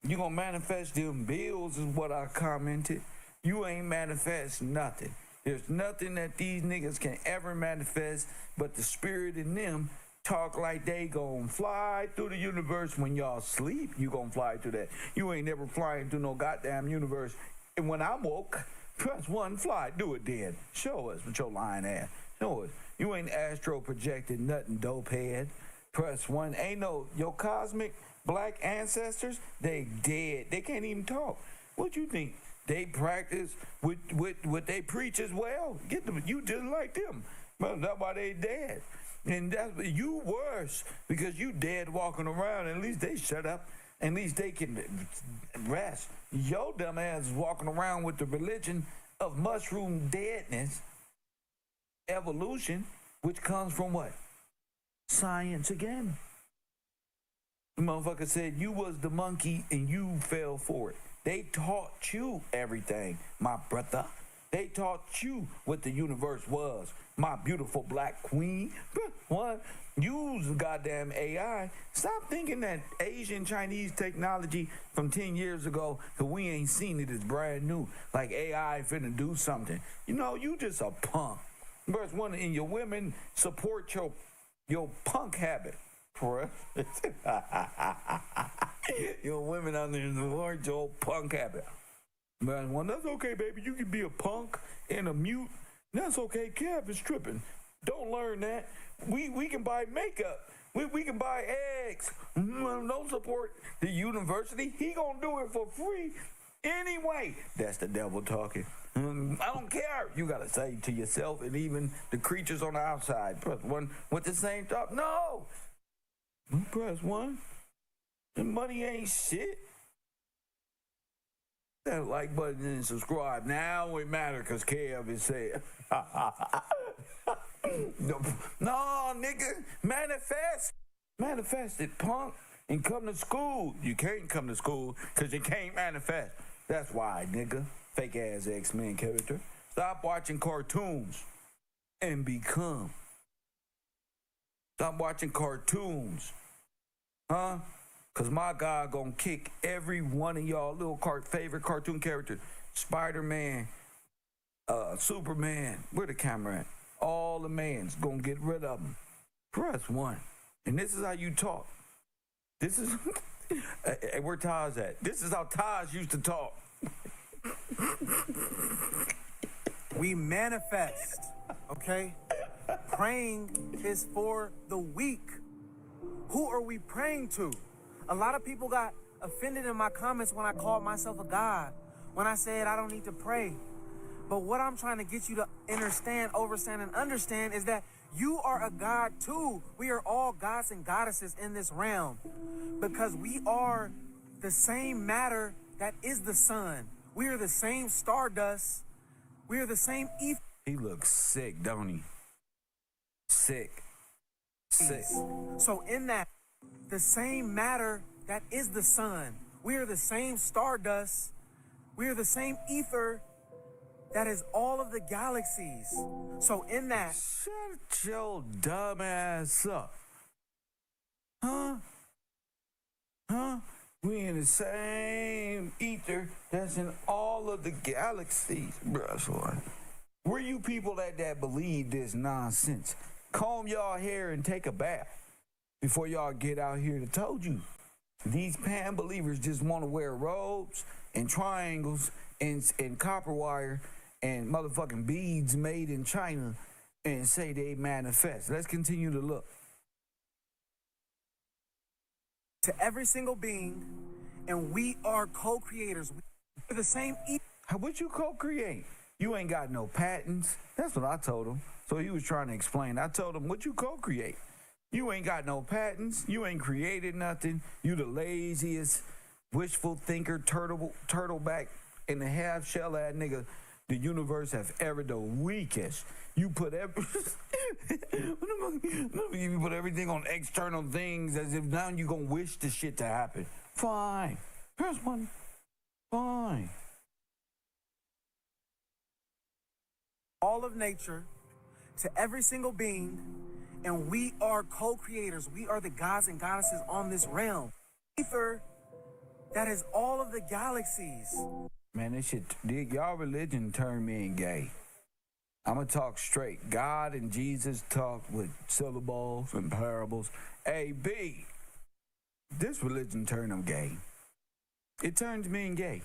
You gonna manifest them bills is what I commented. You ain't manifest nothing. There's nothing that these niggas can ever manifest but the spirit in them talk like they gon' fly through the universe. When y'all sleep, you gon' fly through that. You ain't never flying through no goddamn universe. And when I'm woke, press 1, fly. Do it then. Show us with your lying ass. Show us. You ain't astro projected nothing, dope head. Press 1. Ain't no, your cosmic black ancestors, they dead. They can't even talk. What you think? They practice with what they preach as well. Get them, you just like them. Well, that's why they dead. And that's you worse because you dead walking around. At least they shut up. At least they can rest. Your dumb ass is walking around with the religion of mushroom deadness, evolution, which comes from what? Science again. The motherfucker said you was the monkey and you fell for it. They taught you everything, my brother. They taught you what the universe was, my beautiful black queen. What? Use the goddamn AI. Stop thinking that Asian Chinese technology from 10 years ago, because we ain't seen it, is brand new. Like AI finna do something. You know, you just a punk. Verse 1, and your women support your punk habit. Your women out there support your punk habit. Man, well, that's okay, baby. You can be a punk and a mute. That's okay. Kev is tripping. Don't learn that. We can buy makeup. We can buy eggs. Don't support the university. He gonna do it for free anyway. That's the devil talking. I don't care. You gotta say to yourself and even the creatures on the outside. Press 1 with the same thought. No. Press 1. The money ain't shit. That like button and subscribe. Now it matter because Kev is saying. No, nigga. Manifest. Manifest it, punk. And come to school. You can't come to school because you can't manifest. That's why, nigga. Fake ass X-Men character. Stop watching cartoons and become. Stop watching cartoons. Huh? Because my God gonna kick every one of y'all little favorite cartoon characters. Spider-Man, Superman, where the camera at? All the mans gonna get rid of them. Press 1. And this is how you talk. This is, where Taj at? This is how Taj used to talk. We manifest, okay? Praying is for the weak. Who are we praying to? A lot of people got offended in my comments when I called myself a God, when I said I don't need to pray. But what I'm trying to get you to understand, overstand, and understand is that you are a God too. We are all gods and goddesses in this realm because we are the same matter that is the sun. We are the same stardust. We are the same ether. He looks sick, don't he? Sick. Sick. So in that, the same matter that is the sun. We are the same stardust. We are the same ether that is all of the galaxies. So in that... Shut your dumb ass up. Huh? We in the same ether that's in all of the galaxies, bruh. Where you people that believe this nonsense? Comb y'all hair and take a bath before y'all get out here. I told you. These pan believers just want to wear robes and triangles and copper wire and motherfucking beads made in China and say they manifest. Let's continue to look. To every single being, and we are co-creators. We're the same. How would you co-create? You ain't got no patents. That's what I told him. So he was trying to explain. I told him, what you co-create? You ain't got no patents. You ain't created nothing. You the laziest, wishful thinker, turtleback, and the half shell ass nigga the universe have ever the weakest. You put you put everything on external things as if now you gonna wish the shit to happen. Fine. Here's one. Fine. All of nature, to every single being, and we are co-creators. We are the gods and goddesses on this realm. Ether, that is all of the galaxies. Man, this shit, y'all religion turned me in gay. I'm gonna talk straight. God and Jesus talk with syllables and parables. A, B, this religion turned them gay. It turns me in gay.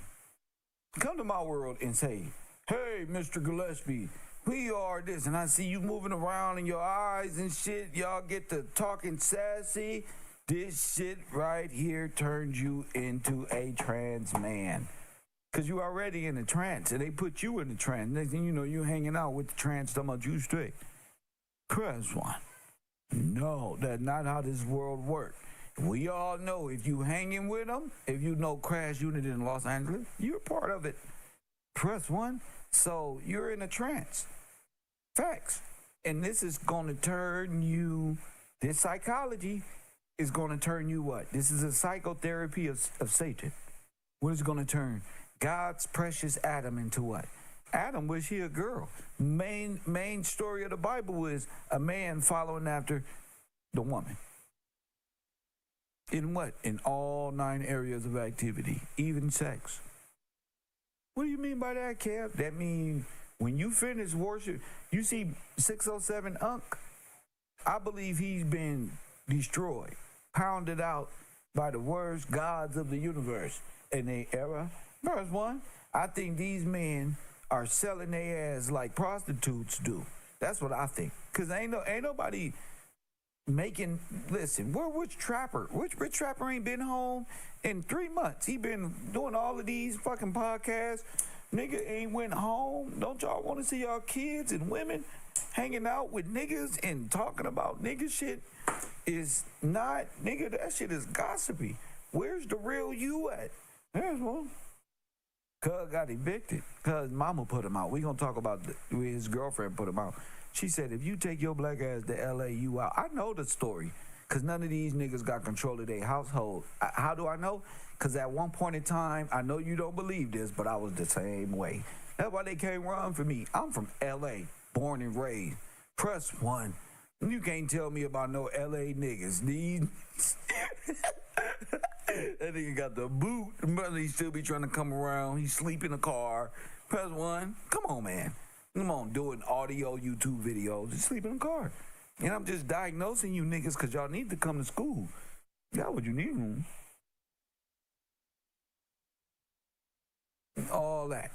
Come to my world and say, hey, Mr. Gillespie, we are this, and I see you moving around in your eyes and shit. Y'all get to talking sassy. This shit right here turns you into a trans man. Because you already in a trance, and they put you in a trance. Next thing you know, you hanging out with the trance talking about you straight. Press one. No, that's not how this world works. We all know if you hanging with them, if you know Crash Unit in Los Angeles, you're part of it. Press one. So you're in a trance. Facts. And this is going to turn you, this psychology is going to turn you what? This is a psychotherapy of Satan. What is it going to turn? God's precious Adam into what? Adam was he a girl. Main story of the Bible is a man following after the woman. In what? In all 9 areas of activity, even sex. What do you mean by that, Kev? That means when you finish worship, you see 607 Unc, I believe he's been destroyed, pounded out by the worst gods of the universe in their era. Verse 1, I think these men are selling their ass like prostitutes do. That's what I think. Because ain't nobody making, listen, which trapper ain't been home in 3 months? He been doing all of these fucking podcasts. Nigga ain't went home. Don't y'all want to see y'all kids and women hanging out with niggas and talking about nigga shit? Is not, nigga, that shit is gossipy. Where's the real you at? There's one. Cuz got evicted. Cuz mama put him out. We gonna talk about his girlfriend put him out. She said, if you take your black ass to LA, you out. I know the story. Because none of these niggas got control of their household. How do I know? Because at one point in time, I know you don't believe this, but I was the same way. That's why they can't run for me. I'm from LA, born and raised. Press one. You can't tell me about no LA niggas. These that nigga got the boot. Brother, he still be trying to come around. He sleep in the car. Press one. Come on, man. Come on, doing audio YouTube videos. Just sleep in the car. And I'm just diagnosing you niggas because y'all need to come to school. That's what you need. All that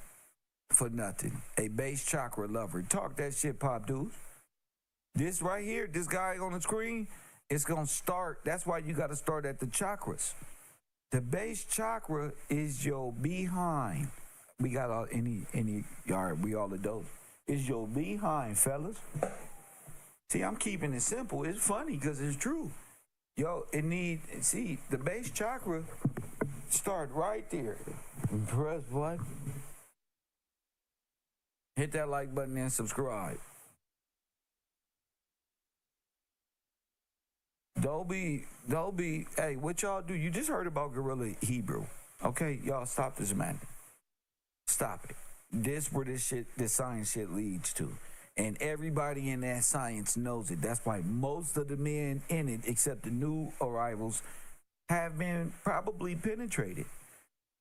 for nothing. A base chakra lover. Talk that shit, Pop Dudes. This right here, this guy on the screen, it's going to start. That's why you got to start at the chakras. The base chakra is your behind. We got all we all adults. Is your behind, fellas. See, I'm keeping it simple. It's funny because it's true. Yo, the base chakra start right there. Press what? Hit that like button and subscribe. Don't be, hey, what y'all do? You just heard about Gorilla Hebrew. Okay, y'all stop this, man. Stop it. This where this science shit leads to. And everybody in that science knows it. That's why most of the men in it, except the new arrivals, have been probably penetrated.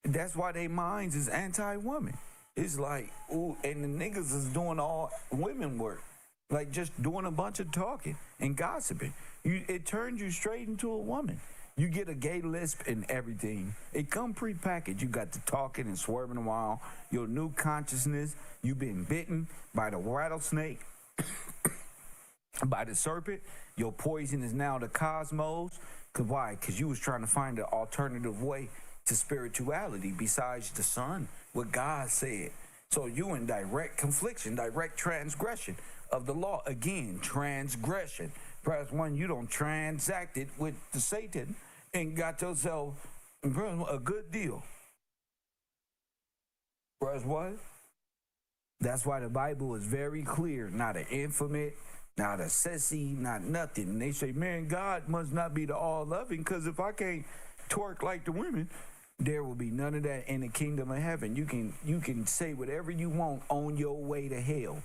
That's why their minds is anti-woman. It's like, ooh, and the niggas is doing all women work. Like just doing a bunch of talking and gossiping. It turns you straight into a woman. You get a gay lisp and everything. It come prepackaged. You got the talking and swerving a while. Your new consciousness. You've been bitten by the rattlesnake, by the serpent. Your poison is now the cosmos. Cause why? Because you was trying to find an alternative way to spirituality besides the sun, what God said. So you in direct confliction, direct transgression of the law. Again, transgression. Press 1, you don't transacted with the Satan and got yourself a good deal. Press what? That's why the Bible is very clear. Not an infamous, not a sissy, not nothing. And they say, man, God must not be the all-loving, because if I can't twerk like the women, there will be none of that in the kingdom of heaven. You can say whatever you want on your way to hell.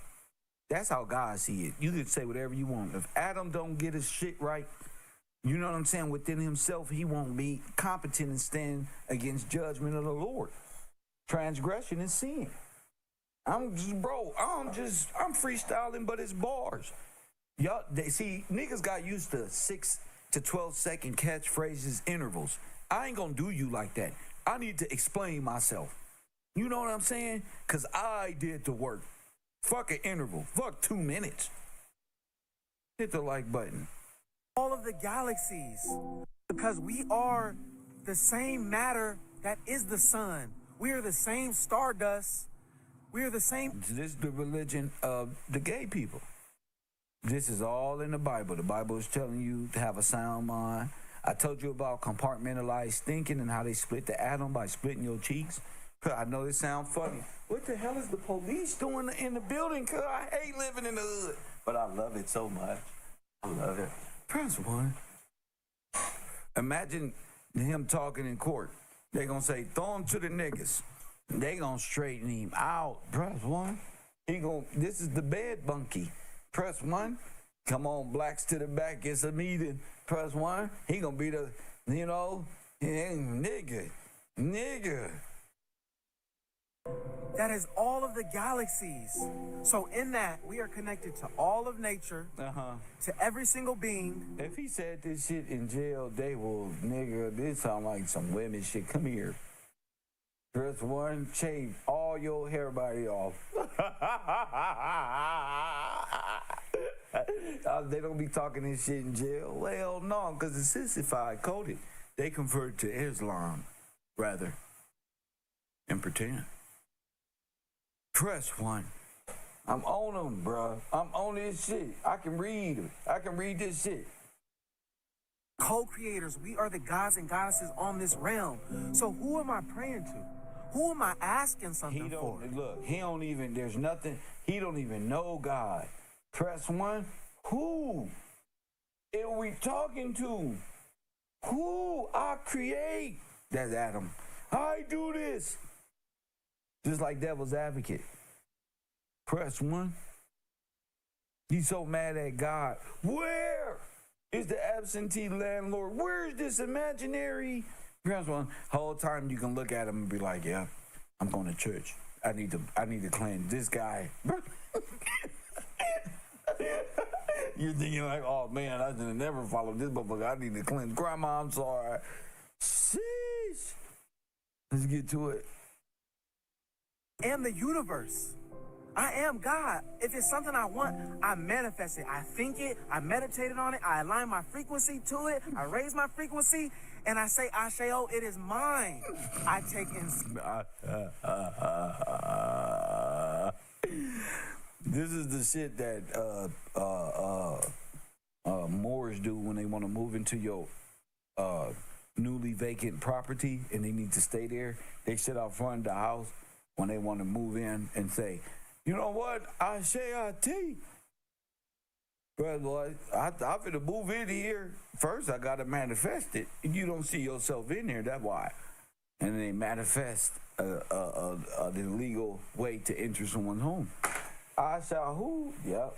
That's how God see it. You can say whatever you want. If Adam don't get his shit right, you know what I'm saying, within himself, he won't be competent and stand against judgment of the Lord. Transgression is sin. I'm freestyling, but it's bars. Y'all, see, niggas got used to 6 to 12 second catchphrases intervals. I ain't gonna do you like that. I need to explain myself. You know what I'm saying? Because I did the work. Fuck an interval. Fuck 2 minutes. Hit the like button. All of the galaxies, because we are the same matter that is the sun. We are the same stardust. We are the same. This is the religion of the gay people. This is all in the Bible. The Bible is telling you to have a sound mind. I told you about compartmentalized thinking and how they split the atom by splitting your cheeks. I know this sounds funny. What the hell is the police doing in the building? Cause I hate living in the hood, but I love it so much. I love it. Press 1. Imagine him talking in court. They gonna say, throw him to the niggas. They gonna straighten him out. Press 1. This is the bed bunkie. Press 1. Come on, blacks to the back. It's a meeting. Press 1. He gonna be the, nigga. That is all of the galaxies. So in that, we are connected to all of nature, to every single being. If he said this shit in jail, they will, nigga, this sound like some women shit. Come here. Press 1, shave all your hair body off. They don't be talking this shit in jail. Well, no, because it's sissified, coded. They convert to Islam, rather, and pretend. Press 1. I'm on them, bruh. I'm on this shit. I can read this shit. Co-creators, we are the gods and goddesses on this realm. So who am I praying to? Who am I asking something for? Look, he don't even know God. Press 1. Who are we talking to? Who I create? That's Adam. I do this. Just like devil's advocate. Press 1. He's so mad at God. Where is the absentee landlord? Where is this imaginary? Press 1. Whole time you can look at him and be like, yeah, I'm going to church. I need to cleanse this guy. You're thinking like, oh man, I should have never followed this motherfucker. I need to cleanse. Grandma, I'm sorry. Sheesh. Let's get to it. And the universe. I am God. If it's something I want, I manifest it. I think it, I meditated on it, I align my frequency to it, I raise my frequency, and I say, Asheo, it is mine. I take in. This is the shit that Moors do when they want to move into your newly vacant property and they need to stay there. They sit out front of the house when they want to move in and say, you know what? I say I tea. Brother, I'm finna move in here. First, I gotta manifest it. You don't see yourself in there, that's why. And they manifest the legal way to enter someone's home. I shall who? Yep.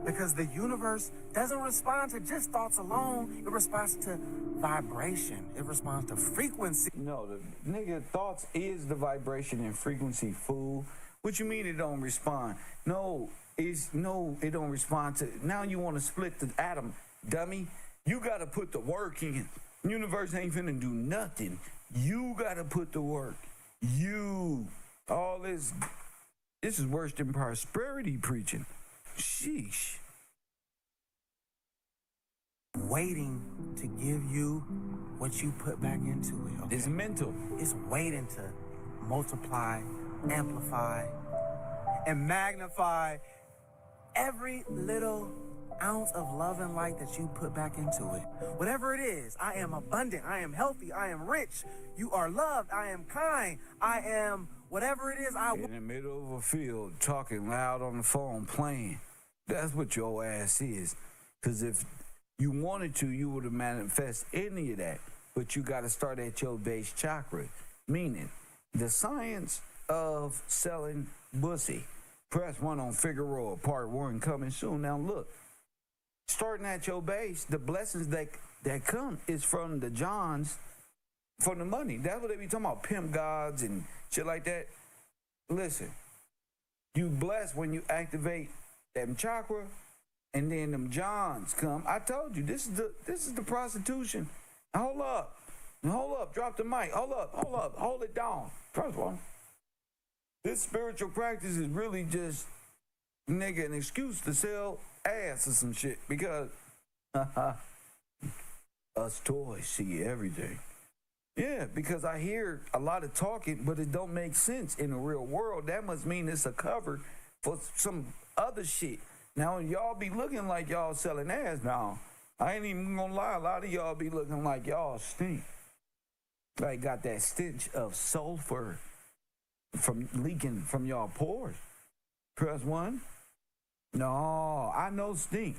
Because the universe doesn't respond to just thoughts alone. It responds to vibration. It responds to frequency. No, the nigga thoughts is the vibration and frequency, fool. What you mean it don't respond? No, it don't respond to. Now you want to split the atom, dummy. You got to put the work in. Universe ain't finna do nothing. You got to put the work. All this is worse than prosperity preaching. Sheesh. Waiting to give you what you put back into it. Okay? It's mental. It's waiting to multiply, amplify, and magnify every little ounce of love and light that you put back into it. Whatever it is, I am abundant, I am healthy, I am rich, you are loved, I am kind, I am whatever it is I in the middle of a field, talking loud on the phone, playing. That's what your ass is. Because if you wanted to, you would have manifest any of that. But you got to start at your base chakra. Meaning, the science of selling pussy. Press 1 on KevRow, part 1 coming soon. Now look, starting at your base, the blessings that come is from the Johns, from the money. That's what they be talking about, pimp gods and shit like that. Listen, you blessed when you activate them chakra, and then them Johns come. I told you, this is the prostitution. Hold up, drop the mic. Hold it down. First one. This spiritual practice is really just, nigga, an excuse to sell ass or some shit, because us toys see everything. Yeah, because I hear a lot of talking, but it don't make sense in the real world. That must mean it's a cover for some other shit. Now, y'all be looking like y'all selling ass now. I ain't even gonna lie, a lot of y'all be looking like y'all stink. Like got that stench of sulfur from leaking from y'all pores. Press 1. No, I know stink.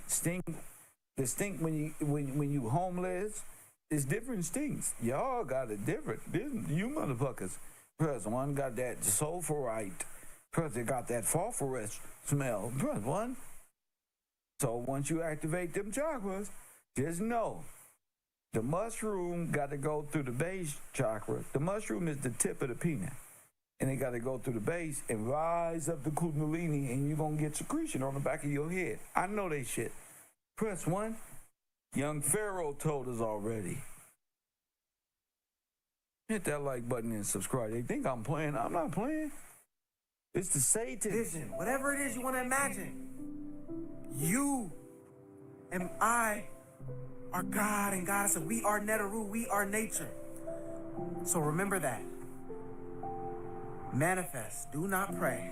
The stink when you homeless, it's different stinks. Y'all got a different. You motherfuckers. Press 1 got that sulfurite. Press it got that phosphorus smell. Press 1. So once you activate them chakras, just know the mushroom got to go through the base chakra. The mushroom is the tip of the peanut. And it got to go through the base and rise up the kundalini, and you're going to get secretion on the back of your head. I know they shit. Press 1. Young Pharaoh told us already. Hit that like button and subscribe. They think I'm playing. I'm not playing. It's the Satan. Vision, whatever it is you want to imagine. You and I are God and Goddess, and we are Netaru, we are nature. So remember that. Manifest, do not pray.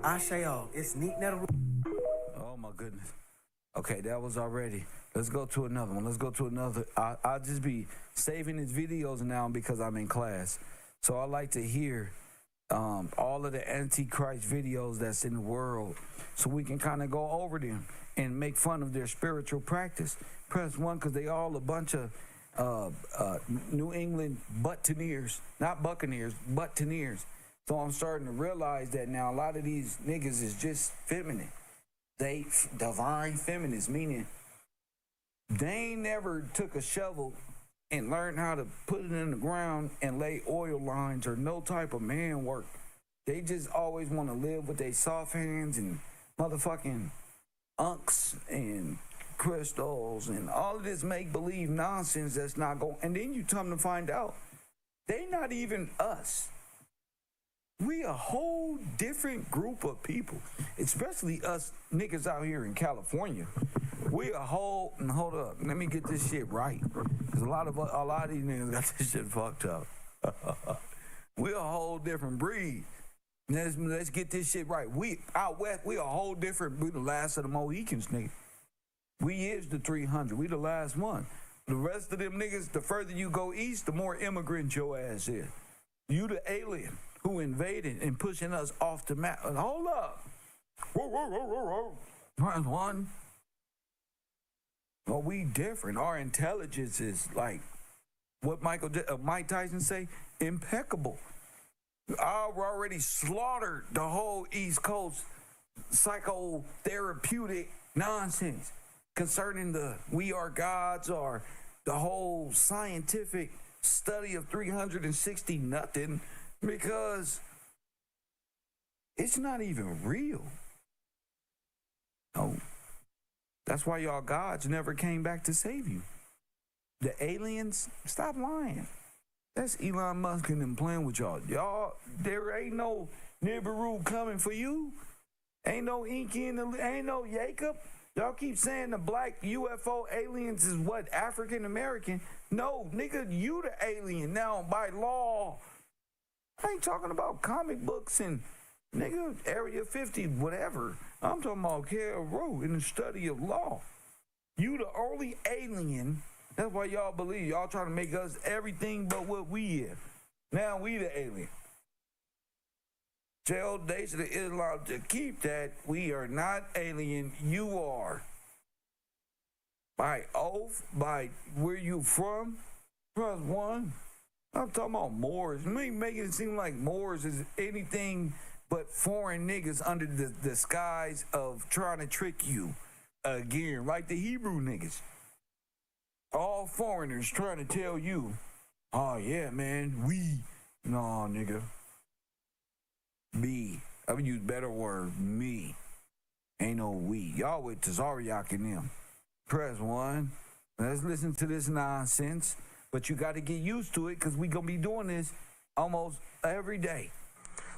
Asheo, it's Neat Netaru. Oh my goodness. Okay, that was already. Let's go to another one. I'll just be saving these videos now because I'm in class. So I like to hear all of the Antichrist videos that's in the world, so we can kind of go over them and make fun of their spiritual practice. Press 1 because they all a bunch of New England buccaneers, not buccaneers, buccaneers. So I'm starting to realize that now a lot of these niggas is just feminine. They divine feminists, meaning they ain't never took a shovel and learned how to put it in the ground and lay oil lines or no type of man work. They just always want to live with their soft hands and motherfucking unks and crystals and all of this make-believe nonsense that's not going. And then you come to find out, they not even us. We a whole different group of people, especially us niggas out here in California. We a whole, and hold up, let me get this shit right, because a lot of these niggas got this shit fucked up. We a whole different breed. Let's get this shit right. We out west, we a whole different. We the last of the Mohicans, nigga. We is the 300. We the last one. The rest of them niggas, the further you go east, the more immigrant your ass is. You the alien who invaded and pushing us off the map. Hold up. Press 1. Well, we different. Our intelligence is like what Mike Tyson say, impeccable. I've already slaughtered the whole East Coast psychotherapeutic nonsense concerning the we are gods or the whole scientific study of 360 nothing, because it's not even real. No. That's why y'all gods never came back to save you. The aliens, stop lying. That's Elon Musk and them playing with y'all. Y'all, there ain't no Nibiru coming for you. Ain't no Inky ain't no Jacob. Y'all keep saying the black UFO aliens is what, African American? No, nigga, you the alien now by law. I ain't talking about comic books and nigga Area 50, whatever. I'm talking about KevRow in the study of law. You the only alien. That's why y'all believe y'all trying to make us everything but what we is. Now we the alien. Tell Nation of Islam to keep that. We are not alien. You are. By oath, by where you from, plus one. I'm talking about Moors. Me making it seem like Moors is anything but foreign niggas under the disguise of trying to trick you again, like the Hebrew niggas. All foreigners trying to tell you, oh yeah, man, we. No, nigga. Me. I would use better word. Me. Ain't no we. Y'all with Tazariak and them. Press one. Let's listen to this nonsense. But you got to get used to it because we going to be doing this almost every day.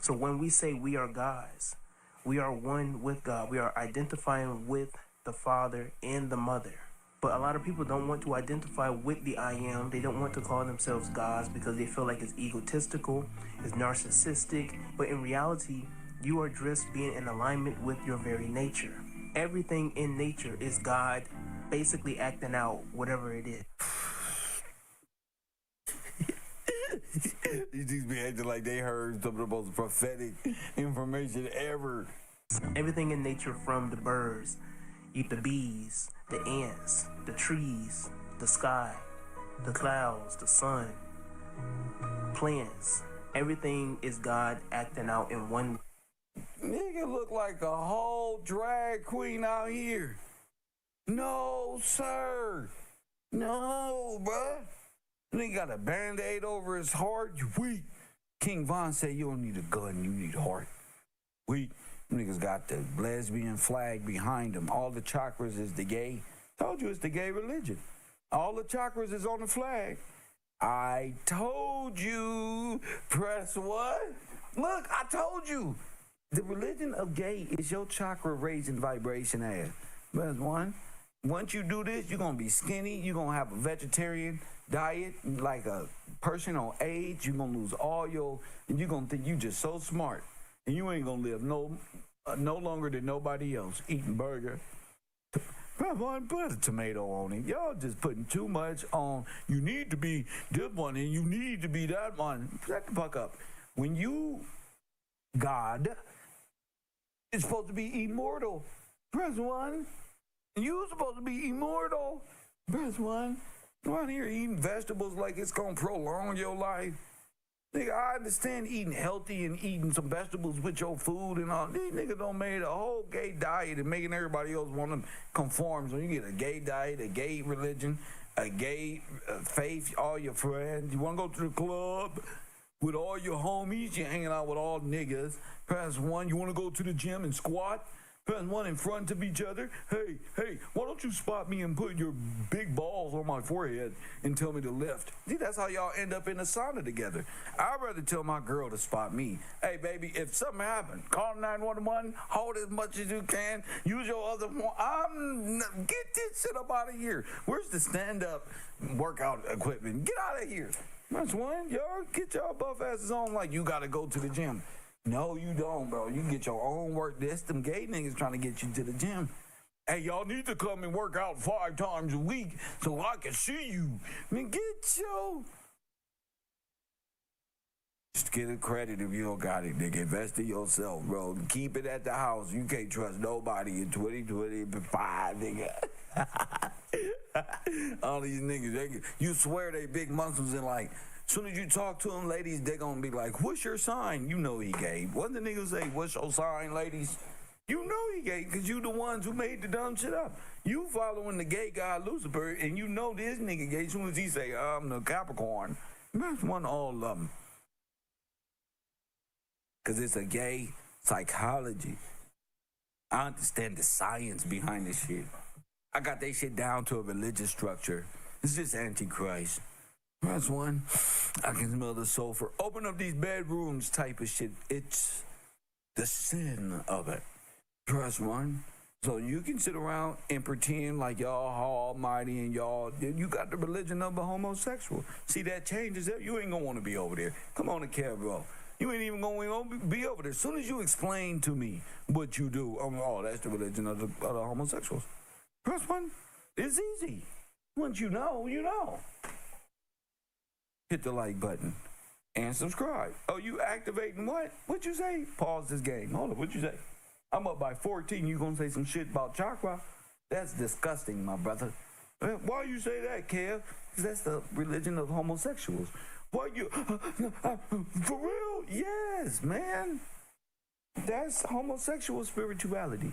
So when we say we are gods, we are one with God. We are identifying with the Father and the Mother. But a lot of people don't want to identify with the I am. They don't want to call themselves gods because they feel like it's egotistical, it's narcissistic. But in reality, you are just being in alignment with your very nature. Everything in nature is God basically acting out whatever it is. These dudes be acting like they heard some of the most prophetic information ever. Everything in nature, from the birds, the bees, the ants, the trees, the sky, the clouds, the sun, plants. Everything is God acting out in one. Nigga look like a whole drag queen out here. No, sir. No, bruh. Nigga got a band-aid over his heart. You weak. King Von said you don't need a gun, you need a heart. Weak. Niggas got the lesbian flag behind them. All the chakras is the gay. Told you it's the gay religion. All the chakras is on the flag. I told you. Press what? Look, I told you. The religion of gay is your chakra raising vibration ass. Press one. Once you do this, you're going to be skinny. You're going to have a vegetarian diet like a person on AIDS. You're going to lose all your, and you're going to think you just so smart. And you ain't going to live no longer than nobody else eating burger. Put a tomato on it. Y'all just putting too much on. You need to be this one and you need to be that one. Shut the fuck up. When you, God, is supposed to be immortal. Press one. You supposed to be immortal. Press one. You out here eating vegetables like it's gonna prolong your life. Nigga, I understand eating healthy and eating some vegetables with your food and all. These niggas don't made a whole gay diet and making everybody else want to conform. So you get a gay diet, a gay religion, a gay faith, all your friends. You want to go to the club with all your homies. You're hanging out with all niggas. Press one. You want to go to the gym and squat? Press one in front of each other. Hey, why don't you spot me and put your big balls on my forehead and tell me to lift? See, that's how y'all end up in the sauna together. I'd rather tell my girl to spot me. Hey, baby, if something happened, call 911, hold as much as you can, use your other one. Get this shit up out of here. Where's the stand-up workout equipment? Get out of here. That's one. Y'all get y'all buff asses on like you got to go to the gym. No, you don't, bro. You can get your own work. This them gay niggas trying to get you to the gym. Hey, y'all need to come and work out 5 times a week so I can see you. I mean, get your... Just get a credit if you don't got it, nigga. Invest in yourself, bro. Keep it at the house. You can't trust nobody in 2025, nigga. All these niggas, you swear they big muscles and like... Soon as you talk to them, ladies, they gonna be like, what's your sign? You know he gay. What the niggas say, what's your sign, ladies? You know he gay because you the ones who made the dumb shit up. You following the gay guy, Lucifer, and you know this nigga gay. As soon as he say, I'm the Capricorn, that's one all of them. Because it's a gay psychology. I understand the science behind this shit. I got that shit down to a religious structure. It's just Antichrist. Press 1. I can smell the sulfur. Open up these bedrooms type of shit. It's the sin of it. Press 1. So you can sit around and pretend like y'all almighty and you got the religion of a homosexual. See, that changes it. You ain't gonna want to be over there. Come on to KevRow. You ain't even gonna be over there. As soon as you explain to me what you do, that's the religion of the homosexuals. Press 1. It's easy. Once you know, you know. Hit the like button and subscribe. Oh, you activating what? What you say? Pause this game. Hold up, what you say? I'm up by 14. You gonna say some shit about chakra? That's disgusting, my brother. Why you say that, Kev? Because that's the religion of homosexuals. Why you? For real? Yes, man. That's homosexual spirituality.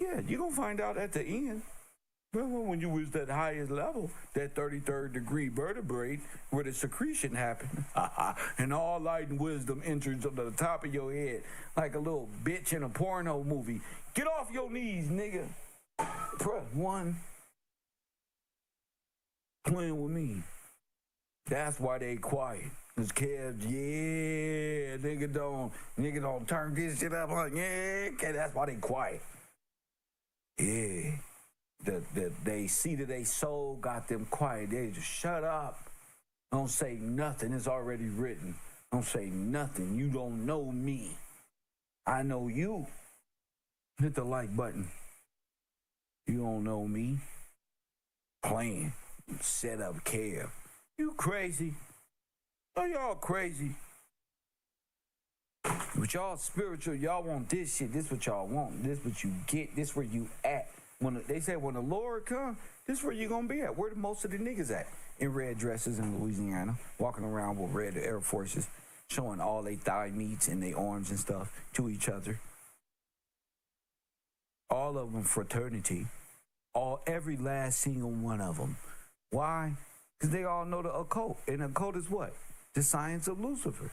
Yeah, you gonna find out at the end. When you was that highest level, that 33rd degree vertebrate, where the secretion happened, and all light and wisdom enters to the top of your head like a little bitch in a porno movie. Get off your knees, nigga. Press 1. Playing with me. That's why they quiet. Cause Kev, yeah, nigga don't turn this shit up. Yeah, okay, that's why they quiet. Yeah. They see that they soul got them quiet. They just shut up. Don't say nothing. It's already written. Don't say nothing. You don't know me. I know you. Hit the like button. You don't know me. Playing. Set up Kev. You crazy. Oh, y'all crazy. But y'all spiritual. Y'all want this shit. This what y'all want. This what you get. This where you at. They say when the Lord come, this is where you gonna be at. Where most of the niggas at? In red dresses in Louisiana, walking around with red Air Forces, showing all they thigh meats and their arms and stuff to each other. All of them fraternity. Every last single one of them. Why? Because they all know the occult. And the occult is what? The science of Lucifer.